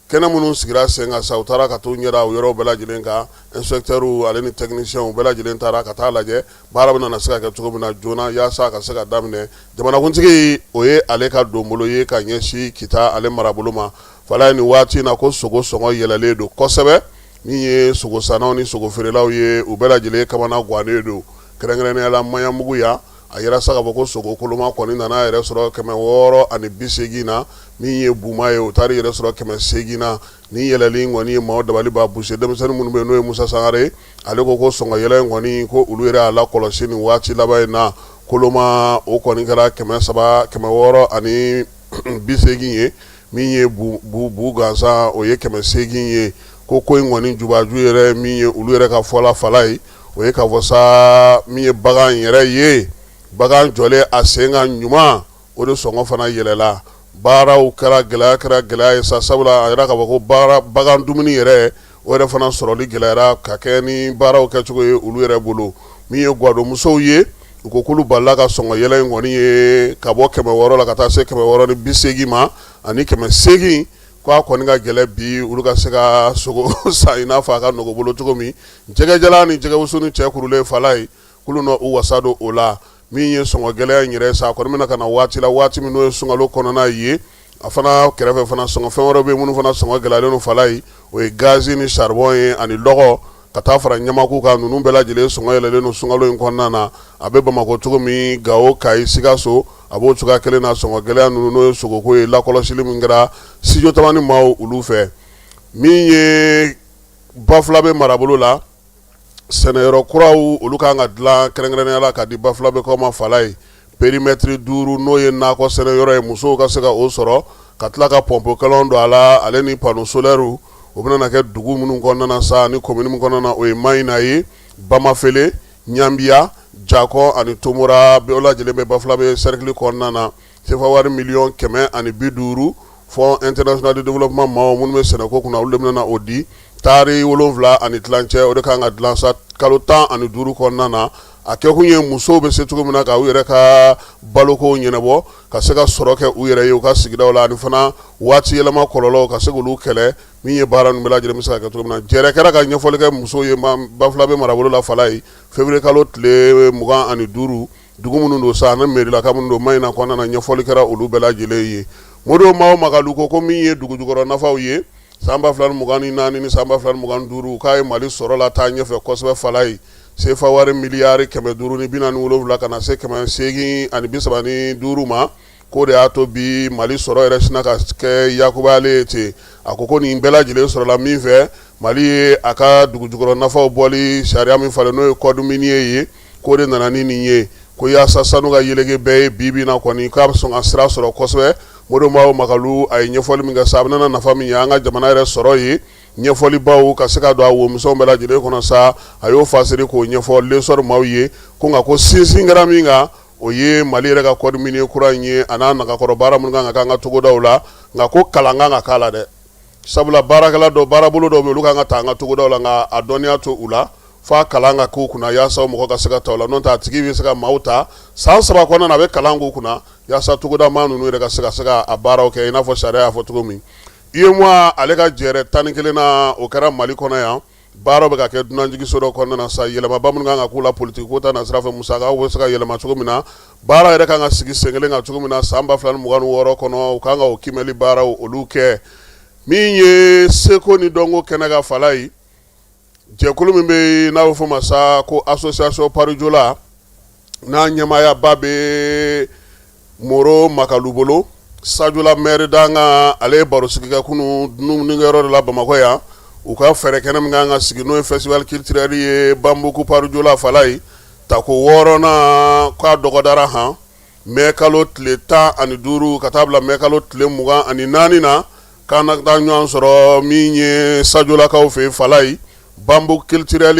kɛnɛ minnu sigira sen kan sa u taara ka t'u ɲɛda o yɔrɔw bɛɛ lajɛlen kan inspecteurs ale ni techniciens bɛɛ lajɛlen taara ka taa lajɛ baara bɛ na se ka kɛ cogo min na joona yaasa ka se ka daminɛ jamanakuntigi o ye ale ka donbolo ye ka ɲɛsin Kita ale marabolo ma fala ye nin waati na ko sogo sɔngɔ yɛlɛlen don kosɛbɛ min ye sogo sannaw ni sogo feerelaw ye u bɛɛ lajɛlen kamana guwanen don kɛrɛnkɛrɛnnenya la Maɲanbugu yan a yɛrɛ sa ka fɔ ko sogo koloma kɔni nana yɛrɛ sɔrɔ 680 na min ye buma ye o taari yɛrɛ sɔrɔ 800 na ni yɛlɛli kɔni ye maaw dabali b'a buse denmisɛnnin minnu bɛ n'o ye Musa Sangare ale ko sɔngɔ yɛlɛ in kɔni ko olu yɛrɛ y'a lakɔlɔsi nin waati laban in na koloma o kɔni kɛra 680 ye min ye bu gansan o ye 800 ye ko in kɔni jubaju yɛrɛ min ye olu yɛrɛ ka fɔla fala ye o ye ka fɔ sa min ye bagan yɛrɛ ye bagan jɔlen a sen kan ɲuman o de sɔngɔ fana yɛlɛla baaraw kɛra gɛlɛya ye sa sabula a yɛrɛ ka fɔ ko bagan dumuni yɛrɛ o yɛrɛ fana sɔrɔli gɛlɛyara ka kɛ ni baaraw kɛcogo ye olu yɛrɛ bolo min ye gwadomusow ye u ko k'olu balila ka sɔngɔ yɛlɛ in kɔni ye ka bɔ 600 la ka taa se 680 ma ani 800 ko a kɔni ka gɛlɛ bi olu ka se ka sogo san i n'a fɔ a ka nɔgɔ bolo cogo min jɛgɛjala ni jɛgɛwusu ni cɛ kurulen fala ye k'olu na u wasa don o la min ye sɔngɔ gɛlɛya in yɛrɛ sa a kɔni bɛna ka na waati la waati min n'o ye sunkalo kɔnɔna ye a fana kɛrɛfɛ fana sɔngɔ fɛn wɛrɛ bɛ yen minnu fana sɔngɔ gɛlɛyalen don fala ye o ye gazi ni charbon ye ani lɔgɔ ka taa fara ɲamaku kan ninnu bɛɛ lajɛlen sɔngɔ yɛlɛlen don sunkalo in kɔnɔna na a bɛ Bamakɔ cogo min Gawo Kayi Sikaso a b'o cogoya kelen na sɔngɔ gɛlɛya ninnu n'o ye sogoko ye lakɔlɔsili min kɛra studio tamani maaw olu fɛ min ye Bafula bɛ marabolo la sɛnɛyɔrɔ kuraw olu kan ka dilan kɛrɛnkɛrɛnnenya la ka di Bafula bɛ kɔ ma fala ye périmètre 5 n'o ye nakɔ sɛnɛyɔrɔ ye musow ka se ka o sɔrɔ ka tila ka pɔnpo kɛlɛnw don a la ale ni panneau solaire o bɛna kɛ dugu minnu kɔnɔna na sa ni commune min kɔnɔna na o ye Mayina ye Bamafele Ɲambiya Jakɔ ani Tomora bɛɛ lajɛlen bɛ Bafula bɛ cercle kɔnɔna na sefa wari miliyɔn 150 Fonds international de développement maaw minnu bɛ sɛnɛko kunna olu de bɛna o di taari 7 ani tilancɛ o de kan ka dilan sa kalo 15 kɔnɔna na a kɛ kun ye musow bɛ se cogo min na ka u yɛrɛ ka baloko ɲɛnabɔ ka se ka sɔrɔ kɛ u yɛrɛ ye u ka sigidaw la ani fana waati yɛlɛma kɔlɔlɔw ka se k'olu kɛlɛ min ye baara ninnu bɛɛ lajɛlen bɛ se ka kɛ cogo min na jɛrɛ kɛra ka ɲɛfɔli kɛ musow ye Bafulabe marabolo la Fala ye février kalo tile 25 dugu minnu don sa ani mairilaka minnu don maɲina kɔnɔna na ɲɛfɔli kɛra olu bɛɛ lajɛlen ye Modo Mao Magalu ko min ye dugujukɔrɔ nafaw ye san 2024 ni san 2025 k'a ye Mali sɔrɔ la taa ɲɛfɛ kosɛbɛ Fala ye sefa wari miliyari 547 ka na se 835 ma ko de y'a to bi Mali sɔrɔ yɛrɛ sina ka kɛ yakubale ye ten a ko nin bɛɛ lajɛlen sɔrɔla min fɛ Mali ye a ka dugujukɔrɔ nafaw bɔli sariya min falen n'o ye code minier ye ko de nana ni nin ye ko yaasa sanu ka yelege bɛɛ ye bi na kɔni k'a bɛ sɔn ka sira sɔrɔ kosɛbɛ Modo Mao Magalu a ye ɲɛfɔli min kɛ sa a bɛna nafa min ye an ka jamana yɛrɛ sɔrɔ ye ɲɛfɔlibaw ka se ka don a womisɛnw bɛɛ lajɛlen kɔnɔ sa a y'o fasiri k'o ɲɛfɔ lesɔr maaw ye ko nka ko sinsin kɛra min kan o ye Mali yɛrɛ ka code minier kura in ye a n'a nagakɔrɔ baara minnu kan ka kɛ an ka togodaw la nka ko kalan kan ka k'a la dɛ sabula baarakɛla dɔ baarabolo dɔw bɛ olu kan ka ta an ka togodaw la nka a dɔnniya to u la f'a kalan ka k'u kunna yaasa mɔgɔ ka se ka ta o la n'o tɛ a tigi bɛ se ka maaw ta san 3 kɔnɔna na a bɛ kalan k'u kunna yaasa togoda maa ninnu yɛrɛ ka se ka a baaraw kɛ i n'a fɔ sariya y'a fɔ cogo min UEMOA ale ka jɛrɛ 11 na o kɛra Mali kɔnɔ yan baaraw bɛ ka kɛ dunanjigiso dɔ kɔnɔna na sa yɛlɛmaba minnu kan ka k'u la politique ko ta na sira fɛ musakaw bɛ se ka yɛlɛma cogo min na baara yɛrɛ kan ka sigi sen kelen kan cogo min na san 2026 kɔnɔ u kan ka o kimɛli baaraw olu kɛ min ye seko ni dɔnko kɛnɛ ka Fala ye jɛkulu min bɛ n'a bɛ fɔ ma sa ko association Parijola n'a ɲɛmaayaba bɛ Moro Makalu bolo Sajola maire danga ale baro sigi ka kunu dumunikɛyɔrɔ de la Bamakɔ yan u ka fɛɛrɛ kɛnɛ min kan ka sigi n'o ye festival culturel ye Bambuku Parijola Fala ye tako 6 na k'a dɔgɔdara han mai kalo tile 15 ka taa bila mai kalo tile 24 na k'an na taa ɲɔgɔn sɔrɔ min ye Sajolakaw fɛ Fala ye Bambuku culturel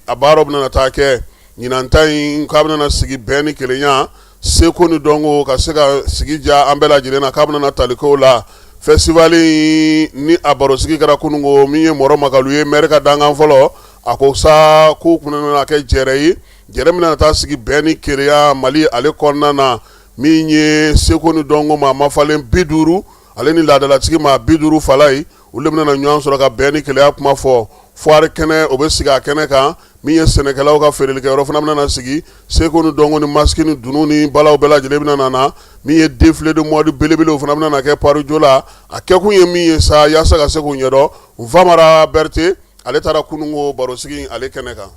a baaraw bɛna taa kɛ ɲinan ta in k'a bɛna sigi bɛn ni kelenya seko ni dɔnko ka se ka sigi ja an bɛɛ lajɛlen na k'a bɛna talikow la festival ni a baro sigi kɛra kunungo min ye Moro Makalu ye maire ka dangan fɔlɔ a ko sa k'u kun na kɛ jɛrɛ ye jɛrɛ min na taa sigi bɛn ni kelenya Mali ale kɔnɔna na min ye seko ni dɔnko ma mafalen 50 ale ni laadalatigi ma 50 Fala ye olu bɛna ɲɔgɔn sɔrɔ ka bɛn ni kelenya kuma fɔ foire kɛnɛ o bɛ sigi a kɛnɛ kan min ye sɛnɛkɛlaw ka feerelikɛyɔrɔ fana bɛna sigi seko ni dɔnko ni masque ni dunu ni balaw bɛɛ lajɛlen bɛna na min ye défilé de mode belebelew fana bɛna kɛ Parijola a kɛkun ye min ye sa yaasa ka se k'u ɲɛdɔn Famara Berté ale taara kunungo baro sigi ale kɛnɛ kan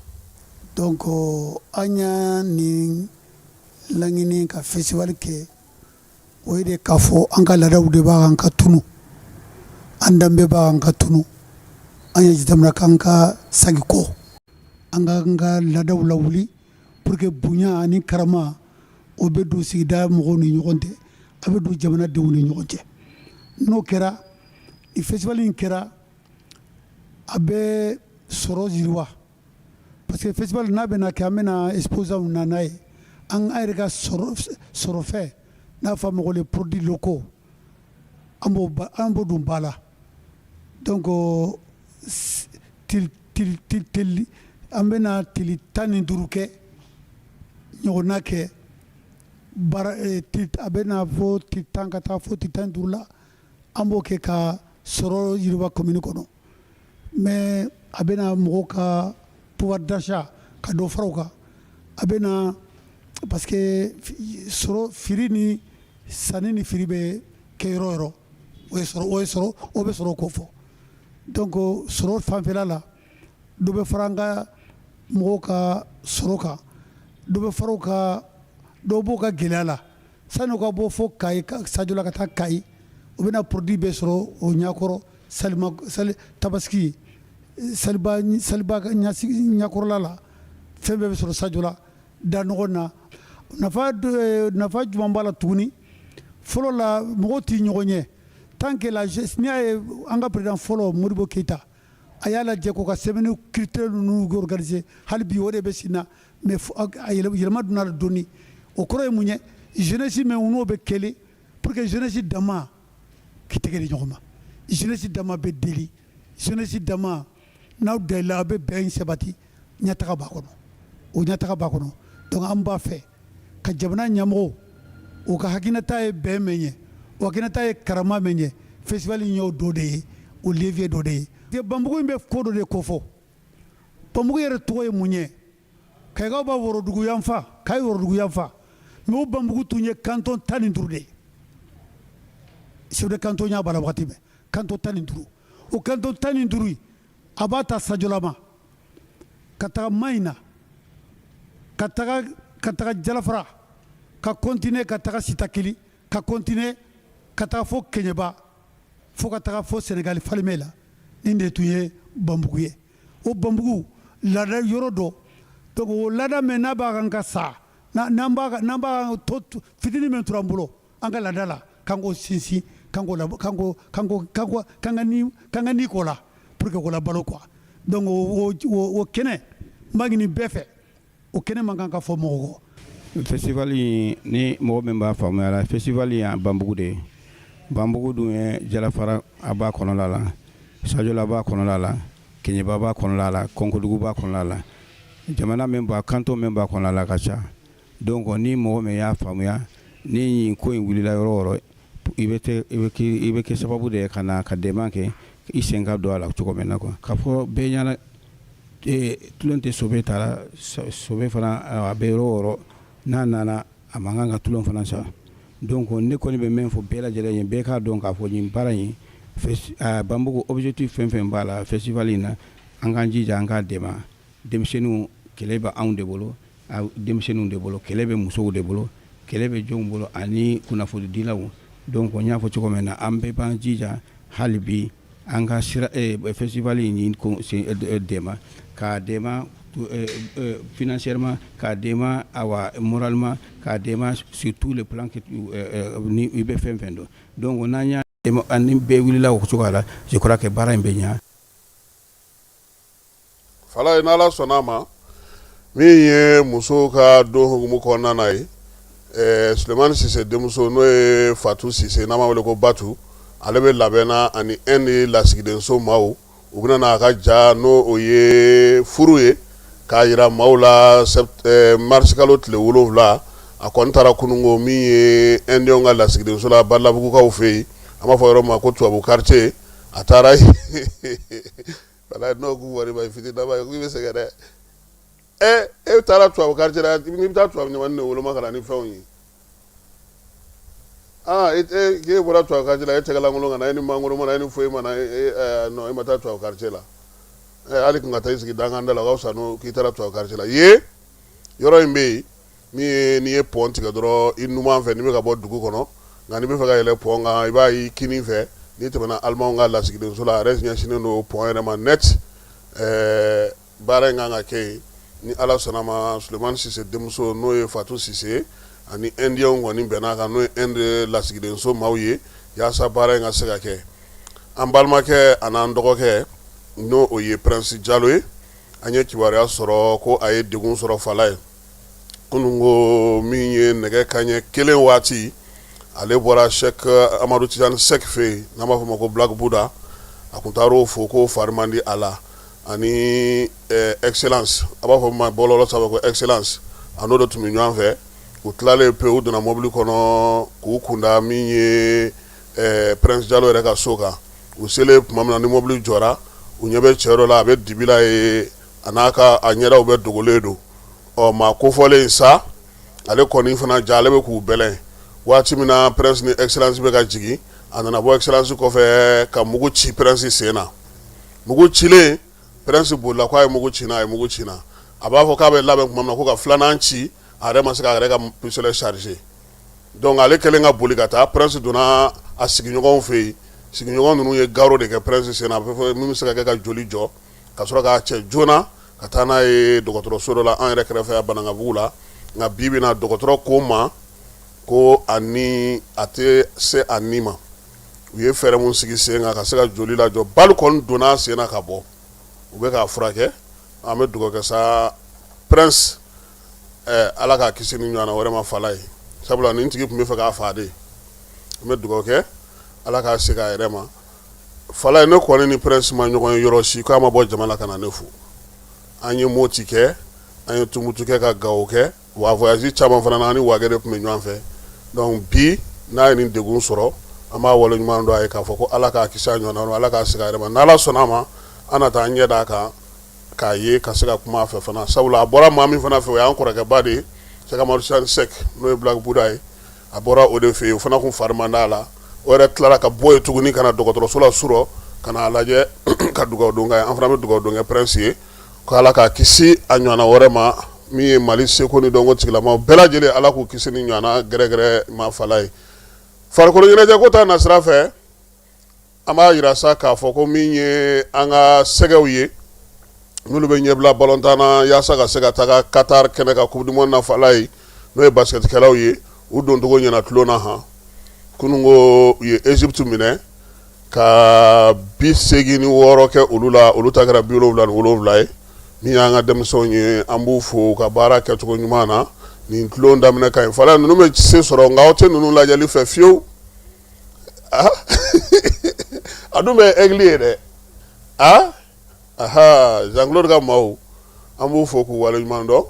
donc an y'a nin laɲini ka festival kɛ o ye de k'a fɔ an ka laadaw de b'a kan ka tunu an danbe b'a kan ka tunu an ye jateminɛ k'an ka sagi kɔ an ka laadaw lawuli pour que bonya ani karama o bɛ don sigida mɔgɔw ni ɲɔgɔn cɛ a bɛ don jamanadenw ni ɲɔgɔn cɛ n'o kɛra ni festival in kɛra a bɛ sɔrɔ yiriwa parce que festival n'a bɛna kɛ an bɛna exposants na n'a ye an yɛrɛ ka sɔrɔ fɛ n'a fɔ a ma ko les produits locaux an b'o don ba la donc an bɛna tile 15 kɛ ɲɔgɔnna kɛ a bɛna fɔ tile 10 ka taa fɔ tile 15 la an b'o kɛ ka sɔrɔ yiriwa commune kɔnɔ mais a bɛna mɔgɔw ka pouvoir d'achat ka dɔ fara o kan a bɛna parce que sɔrɔ firi ni sanni ni firi bɛ kɛ yɔrɔ o yɔrɔ o bɛ sɔrɔ k'o fɔ donc sɔrɔ fanfɛla la dɔ bɛ fara an ka mɔgɔw ka sɔrɔ kan dɔ bɛ fara o kan dɔw b'o ka gɛlɛya la sani o ka bɔ fo Kayi Sajola ka taa Kayi o bɛna produit bɛɛ sɔrɔ o ɲakɔrɔ tabaski saliba ɲakɔrɔla la fɛn bɛɛ bɛ sɔrɔ Sajola da ɲɔgɔn na nafa jumɛn b'a la tuguni fɔlɔ la mɔgɔw tɛ ɲɔgɔn ye tant que la n'i y'a ye an ka président fɔlɔ Modibo Keyita a y'a lajɛ k'o ka semaine culturelle ninnu organiser hali bi o de bɛ sen na mais a yɛlɛma donna dɔɔni o kɔrɔ ye mun ye jeunesse min n'o bɛ kɛlɛ pour que jeunesse dama k'i tɛgɛ di ɲɔgɔn ma jeunesse dama bɛ deli jeunesse dama n'aw dalila a bɛ bɛn sabati ɲɛtaga b'a kɔnɔ o ɲataga b'a kɔnɔ donc an b'a fɛ ka jamana ɲɛmɔgɔw o ka hakilinata ye bɛn min ye o hakilinata ye karama min ye festival in y'o dɔ de ye o levier dɔ de ye Banbugu in bɛ ko dɔ de kofɔ Banbugu yɛrɛ tɔgɔ ye mun ye Kayikaw b'a Worodugu yanfa k'a ye Worodugu yanfa mais o Banbugu tun ye canton 15 de ye chef de canton ɲa b'a la wagati bɛɛ canton 15 o canton 15 a b'a ta Sajolama ka taga Mayina ka taga Jalafara ka continuer ka taga Sitakili ka continuer ka taga fo Keɲeba fo ka taga fo Sénégal Falimé la nin de tun ye Banbugu ye o Banbugu laada yɔrɔ dɔ donc o laada min n'a b'a kan ka sa n'an b'a to fitini min tora an bolo an ka laada la k'an k'o sinsin k'an ka ni k'o la pour que k'o labalo quoi donc o kɛnɛ n b'a ɲini bɛɛ fɛ o kɛnɛ man kan ka fɔ mɔgɔ kɔ. Festival ni mɔgɔ min b'a faamuya la festival ye Banbugu de ye Banbugu dun ye Jalafara a b'a kɔnɔla la Sajola b'a kɔnɔla la Keɲeba b'a kɔnɔla la Kɔnkodugu b'a kɔnɔla la jamana min b'a kanton min b'a kɔnɔla la ka ca donc ni mɔgɔ min y'a faamuya ni nin ko in wulila yɔrɔ o yɔrɔ i bɛ kɛ sababu de ye ka na ka dɛmɛ kɛ i sen ka don a la cogo min na quoi k'a fɔ bɛɛ ɲɛna tulon tɛ sobe taara sobe fana a bɛ yɔrɔ o yɔrɔ n'a nana a man kan ka tulon fana sa donc ne kɔni bɛ min fɔ bɛɛ lajɛlen ye bɛɛ k'a dɔn k'a fɔ nin baara in Banbugu objectif fɛn fɛn b'a la festival in na an k'an jija an k'a dɛmɛ denmisɛnninw kɛlɛ bɛ anw de bolo denmisɛnninw de bolo kɛlɛ bɛ musow de bolo kɛlɛ bɛ jɔnw bolo ani kunnafonidilaw donc n y'a fɔ cogo min na an bɛɛ b'an jija hali bi an ka sira festival in dɛmɛ k'a dɛmɛ financièrement k'a dɛmɛ moralement k'a dɛmɛ sur tous les plans ni i bɛ fɛn fɛn dɔn donc n'an y'a dɛmɛ ani bɛɛ wulila o cogo la je crois que baara in bɛ ɲa. Fala ye n'Ala sɔnna a ma min ye musow ka don hukumu kɔnɔna na ye Sulemani Sise denmuso n'o ye Fatu Sise n'an b'a wele ko Batu ale bɛ labɛnna ani un de lasigidenso maaw u bɛna n'a ka ja n'o o ye furu ye k'a jira maaw la mars kalo tile 7 a kɔni taara kunungo min ye indien ka lasigidenso la Balabugukaw fɛ yen an b'a fɔ yɔrɔ ma ko tubabu quartier a taara wala n'o k'u wari ba fitini daba ye k'i bɛ sɛgɛn dɛ e taara tubabu quartier la n'i bɛ taa tubabu ɲamanin de woloma ka na ni fɛnw ye k'e bɔra tubabu quartier la e tɛgɛlankolon ka na e ni mangoro mana e ni foyi mana non e ma taa tubabu quartier la hali kun ka taa i sigi danganda la o ka fisa n'o k'i taara tubabu quartier la ye yɔrɔ in bɛ yen min ye n'i ye pont tigɛ dɔrɔn i numan fɛ n'i bɛ ka bɔ dugu kɔnɔ nka n'i bɛ fɛ ka yɛlɛ pont kan i b'a ye kini fɛ n'i tɛmɛna alimanw ka lasigidenso la a yɛrɛ ɲɛsinnen don pont yɛrɛ ma net baara in kan ka kɛ yen ni Ala sɔnna ma Sulemani Sise denmuso n'o ye Fatu Sise ani indien kɔni bɛnna kan n'o ye un de lasigidenso maaw ye yaasa baara in ka se ka kɛ an balimakɛ a n'an dɔgɔkɛ n'o o ye Prince Jalo ye an ye kibaruya sɔrɔ ko a ye degun sɔrɔ Fala ye kunungo min ye nɛgɛ kanɲɛ 1 waati ale bɔra Sheikh Amadu Tijani Sek fɛ yen n'an b'a fɔ ma ko Black Buddha a kun taar'o fo ko fari man di a la ani excellence a b'a fɔ ma bɔlɔlɔ sanfɛ ko excellence a n'o de tun bɛ ɲɔgɔn fɛ u tilalen pewu u donna mobili kɔnɔ k'u kunda min ye Prince Jalo yɛrɛ ka so kan u selen tuma min na ni mobili jɔra u ɲɛ bɛ cɛ dɔ la a bɛ dibi la ye a n'a ka a ɲɛdaw bɛ dogolen don maa kofɔlen sa ale kɔni fana ja ale bɛ k'u bɛlɛn waati min na Prince ni excellence bɛ ka jigin a nana bɔ excellence kɔfɛ ka mugu ci Prince sen na mugu cilen Prince bolila ko a ye mugu ci n'a ye mugu ci na a b'a fɔ k'a bɛ labɛn tuma min na ko ka filanan ci a yɛrɛ ma se k'a yɛrɛ ka pistolet charger donc ale kɛlen ka boli ka taa Prince donna a sigiɲɔgɔnw fɛ yen sigiɲɔgɔn ninnu ye garo de kɛ Prince sen na min bɛ se ka kɛ ka joli jɔ ka sɔrɔ k'a cɛ joona ka taa n'a ye dɔgɔtɔrɔso dɔ la an yɛrɛ kɛrɛfɛ yan Banankabugu la nka bi bi in na dɔgɔtɔrɔ ko n ma ko a tɛ se a ni ma u ye fɛɛrɛ mun sigi sen kan ka se ka joli lajɔ bali kɔni donna sen na ka bɔ u bɛ k'a furakɛ an bɛ dugawu kɛ sa Prince Ala k'a kisi ni ɲɔgɔnna wɛrɛ ma Fala ye sabula nin tigi tun bɛ fɛ k'a faa de an bɛ dugawu kɛ Ala k'a se k'a yɛrɛ ma Fala ye ne kɔni ni Prince ma ɲɔgɔn ye yɔrɔ si k'a ma bɔ jama la ka na ne fo an ye moti kɛ an ye tumutu kɛ ka gawo kɛ wa voyage caman fana na ani wagɛ de tun bɛ ɲɔgɔn fɛ donc bi n'a ye nin degun sɔrɔ an b'a wale ɲuman dɔn a ye k'a fɔ ko ala k'a kisi a ɲɔgɔnna ma ala k'a segin a yɛrɛ ma n'ala sɔnna a ma an na taa ɲɛ d'a kan k'a ye ka se ka kuma a fɛ fana sabula a bɔra maa min fana fɛ o y'an kɔrɔkɛba de ye Sekamadu Sani Sek n'o ye Black Buddha ye a bɔra o de fɛ yen o fana tun fari man d'a la o yɛrɛ tilara ka bɔ yen tuguni ka na dɔgɔtɔrɔso la surɔ ka n'a lajɛ ka dugawu don k'a ye an fana bɛ dugawu don kɛ prince ye ko ala k'a kisi a ɲɔgɔnna wɛrɛ ma min ye Mali seko ni dɔnko tigilamaw bɛɛ lajɛlen ala k'u kisi ni ɲɔgɔnna gɛrɛgɛrɛ ma fala ye farikolo ɲɛnajɛ ko ta nasira fɛ an b'a yira sa k'a fɔ ko min ye an ka sɛgɛw ye minnu bɛ ɲɛbila balontan na yaasa ka se ka taga Qatar kɛnɛ ka coupe du monde na fala ye n'o ye basketkɛlaw ye u doncogo ɲɛna tulon na han kunungo u ye Egypte minɛ ka 86 kɛ olu la olu ta kɛra 77 ye min y'an ka denmisɛnw ye an b'u fo ka baara kɛcogo ɲuman na nin tulon daminɛ ka ɲi fala ninnu bɛ se sɔrɔ nka aw tɛ ninnu lajɛli fɛ fiyewu a dun bɛ egili ye dɛ Jean-Claude ka maaw an b'u fo k'u wale ɲuman dɔn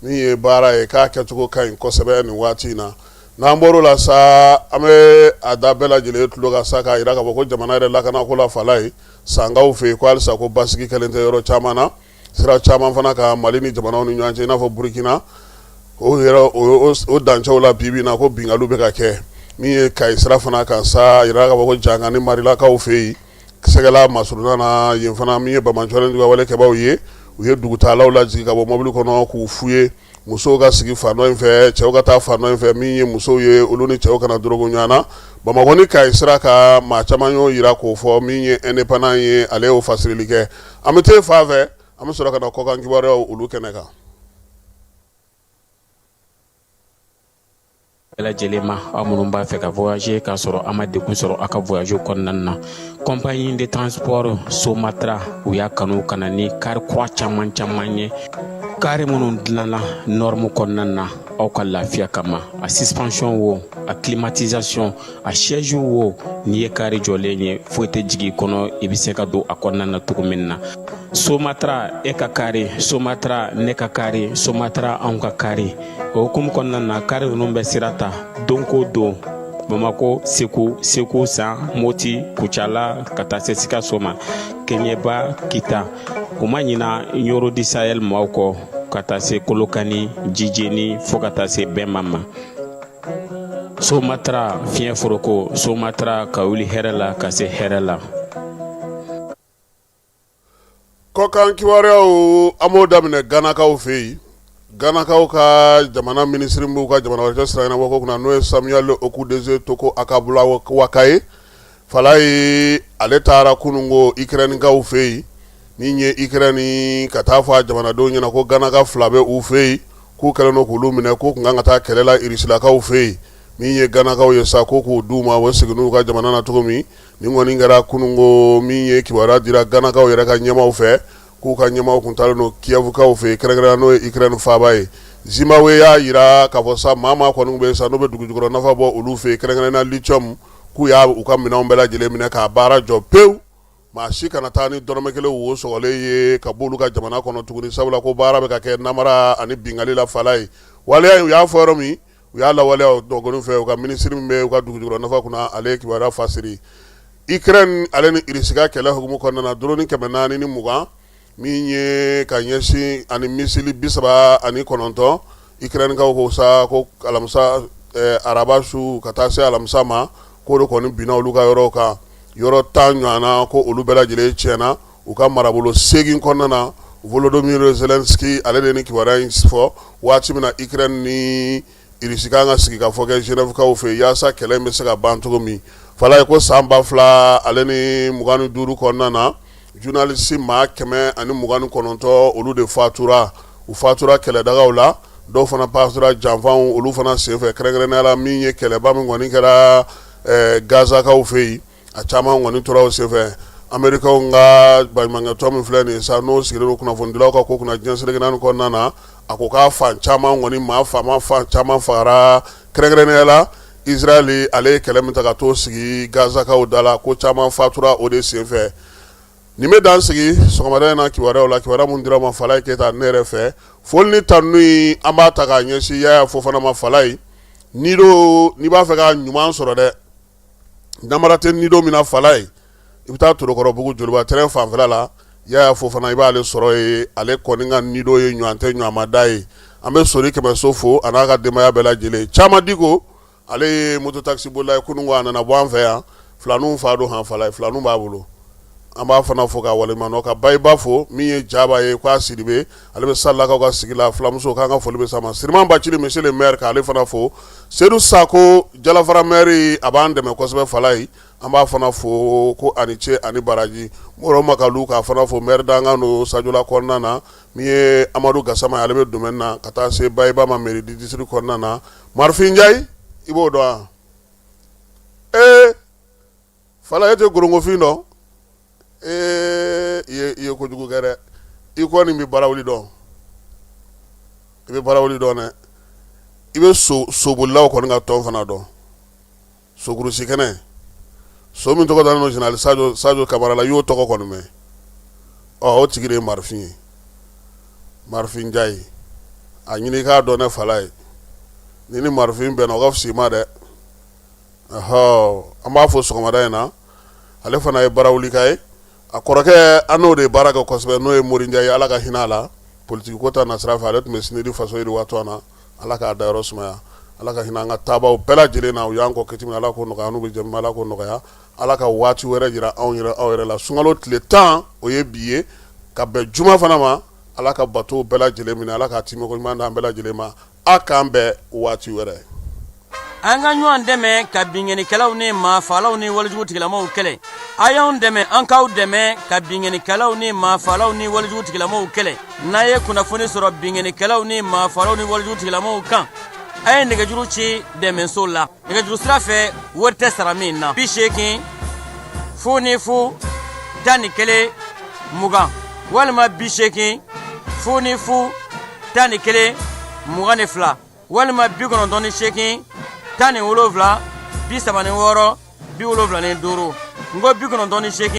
min ye baara ye k'a kɛcogo ka ɲi kosɛbɛ nin waati in na n'an bɔr'o la sa an bɛ a da bɛɛ lajɛlen tulo kan sa k'a jira k'a fɔ ko jamana yɛrɛ lakanako la fala ye sangaw fɛ yen ko halisa ko basigi kɛlen tɛ yɔrɔ caman na sira caman fana ka Mali ni jamanaw ni ɲɔgɔn cɛ i n'a fɔ Burkina o dancɛw la bi bi in na ko binkaliw bɛ ka kɛ min ye Kayi sira fana kan sa jira k'a fɔ ko Janga ni Marilakaw fɛ yen sɛgɛla Masuruna na yen fana min ye Bamaɲɔlen ka walekɛbaw ye u ye dugutalaw lajigi ka bɔ mobili kɔnɔ k'u f'u ye musow ka sigi fan dɔ in fɛ cɛw ka taa fan dɔ in fɛ min ye musow ye olu ni cɛw kana dorogo ɲɔgɔn na Bamakɔ ni Kayi sira ka maa caman y'o yira k'o fɔ min ye indépendant ye ale y'o fasirili kɛ an bɛ t'e fan fɛ an bɛ sɔrɔ ka na kɔkan kibaruyaw olu kɛnɛ kan. bɛɛ lajɛlen ma aw minnu b'a fɛ ka voyager k'a sɔrɔ a ma degun sɔrɔ a ka voyage kɔnɔna na compagnie de transport Somatra u y'a kanu ka na ni kari kura caman ye kari minnu dilanna norme kɔnɔna na aw ka lafiya kama a suspension wo a climatisation a siège wo n'i ye kari jɔlen ye foyi tɛ jigin kɔnɔ i bɛ se ka don a kɔnɔna na cogo min na Somatra e ka kari Somatra ne ka kari Somatra anw ka kari o hukumu kɔnɔna na kari ninnu bɛ sira ta don ko don Bamako Segu San Moti Kucala ka taa se Sikaso ma Keɲeba Kita o ma ɲina Yoro di Sahel maaw kɔ ka taa se Kolokani Jijeni fo ka taa se Bɛnba ma Somatra fiɲɛ foroko Somatra ka wuli hɛrɛ la ka se hɛrɛ la. Kɔkan kibaruyaw an b'o daminɛ Ganakaw fɛ yen Ganakaw ka jamana minisiri b'u ka jamana wɛrɛ sira ɲɛnabɔ ko kunna n'o ye Samuel Okudeze Toko Akabula Wakaye fala ye ale taara kunungo Ukrainekaw fɛ yen min ye Ukraine ka taa fɔ a jamanadenw ɲɛna ko Ganaka fila bɛ u fɛ yen k'u kɛlen don k'olu minɛ k'u kun kan ka taa kɛlɛ la Irisilakaw fɛ yen min ye Ganakaw ye sa ko k'u d'u ma o segin n'u ka jamana na cogo min nin kɔni kɛra kunungo min ye kibaruya dira Ganakaw yɛrɛ ka ɲɛmaw fɛ k'u ka ɲɛmaw kun talen don Kiyevukaw fɛ yen kɛrɛnkɛrɛnnenya n'o ye Ukraine faaba ye Zimbabwe y'a yira k'a fɔ sa maa kɔni bɛ sa n'o bɛ dugujukɔrɔ nafa bɔ olu fɛ yen kɛrɛnkɛrɛnnenya lithium k'u y'a u ka minɛnw bɛɛ lajɛlen minɛ k'a baara jɔ pewu maa si kana taa ni dɔrɔmɛ kelen wo sɔgɔlen ye ka bɔ olu ka jamana kɔnɔ tuguni sabula ko baara bɛ ka kɛ namara ani bingali la fala ye waleya u y'a fɔ yɔrɔ min u y'a lawaleya dɔgɔninw fɛ u ka minisiri min bɛ u ka dugujukɔrɔ nafa kunna ale ye kibaruya fasiri Ukraine ale ni Irisika kɛlɛ hukumu kɔnɔna na drone 420 min ye ka ɲɛsin ani misili 39 Ukrainekaw ko sa ko alamisa araba su ka taa se alamisa ma ko de kɔni binna olu ka yɔrɔ kan yɔrɔ 10 ɲɔgɔnna ko olu bɛɛ lajɛlen tiɲɛna u ka marabolo 8 kɔnɔna na Volodymyr Zelensky ale de ni kibaruya in fɔ waati min na Ukraine ni Irisika ka sigi ka fɔ kɛ Genèvekaw fɛ yaasa kɛlɛ in bɛ se ka ban cogo min fala ye ko san 2000 ale ni 25 kɔnɔna na journaliste maa 129 olu de fatura u fatura kɛlɛdagaw la dɔw fana pastora janfanw olu fana senfɛ kɛrɛnkɛrɛnnenya la min ye kɛlɛba min kɔni kɛra Gazakaw fɛ yen a caman kɔni tora o senfɛ Amerikaw ka baɲumankɛtɔn min filɛ nin ye sa n'o sigilen don kunnafonidilaw ka ko kunna diɲɛ seleke naani kɔnɔna na a ko k'a fan caman kɔni maa faama fan caman fagara kɛrɛnkɛrɛnnenya la Israel ale ye kɛlɛ min ta ka t'o sigi Gazakaw da la ko caman fatura o de senfɛ nin bɛ dan sigi sɔgɔmada in na kibaruyaw la kibaruya mun dira ma Falaye Keyita ne yɛrɛ fɛ foli ni tanu in an b'a ta k'a ɲɛsin Yaya Fofana ma Falaye n'i b'a fɛ ka ɲuman sɔrɔ dɛ namara tɛ nido min na Falaye i bɛ taa Torokɔrɔbugu Joliba terrain fanfɛla la Yaya Fofana i b'ale sɔrɔ yen ale kɔni ka nido ye ɲɔgɔn tɛ ɲɔgɔn ma da ye an bɛ Sori Kɛmɛso fo a n'a ka denbaya bɛɛ lajɛlen Caman Diko ale ye moto taxi bolila ye kununko a nana bɔ an fɛ yan filaninw fa don han Falaye filaninw b'a bolo an b'a fana fo k'a waleɲuman ka Bayiba fo min ye Jaba ye k'a Sidibe ale bɛ Salakaw ka sigi la fulamuso k'an ka foli bɛ s'a ma Siriman Bacili monsieur le maire k'ale fana fo Seydou Sako Jalafara maire a b'an dɛmɛ kosɛbɛ Falaye an b'a fana fo ko ani ce ani baraji Moro Makalu k'a fana fo maire dangan do Sajola kɔnɔna na min ye Amadu Gasama ale bɛ domaine na ka taa se Bayiba ma mairie du district kɔnɔna na Marfin Ndiaye i b'o dɔn wa Falaye tɛ gorongofin dɔn i ye kojugu kɛ dɛ i kɔni bɛ barawuli dɔn i bɛ barawuli dɔn dɛ i bɛ sobolilaw kɔni ka tɔn fana dɔn sokurusi kɛnɛ so min tɔgɔ dalen don général Sajo Kamara la i y'o tɔgɔ kɔni mɛn o tigi de ye Marfin ye Marfin Ndiaye a ɲini k'a dɔn ne Falaye ni Marfin bɛnna o ka fisa i ma dɛ an b'a fɔ sɔgɔmada in na ale fana ye barawulika ye a kɔrɔkɛ an n'o de ye baara kɛ kosɛbɛ n'o ye Mori Ndiaye Ala ka hinɛ a la politique ko ta nasira fɛ ale tun bɛ Sinɛdi faso yiri waati na Ala k'a dayɔrɔ sumaya Ala ka hinɛ an ka taabaw bɛɛ lajɛlen na u y'an kɔ kiti min Ala k'o nɔgɔya n'u bɛ jɛmu Ala k'o nɔgɔya Ala ka waati wɛrɛ jira aw yɛrɛ la sunkalo tile 10 o ye bi ye ka bɛn juma fana ma Ala ka bato bɛɛ lajɛlen minɛ Ala ka timiko ɲuman d'an bɛɛ lajɛlen ma a k'an bɛn waati wɛrɛ an ka ɲɔgɔn dɛmɛ ka binŋɛnikɛlaw ni maafalaw ni walijugu tigilamaw kɛlɛ a y'anw dɛmɛ an k'aw dɛmɛ ka binŋɛnikɛlaw ni maafalaw ni walijugu tigilamaw kɛlɛ n'a ye kunnafoni sɔrɔ binŋɛnikɛlaw ni maafalaw ni walijugu tigilamaw kan a ye nɛgɛjuru ci dɛmɛso la nɛgɛjuru sira fɛ wari tɛ sara min na 80 00 11 20 walima 80 00 11 22 walima 98 17 36 75 n ko 98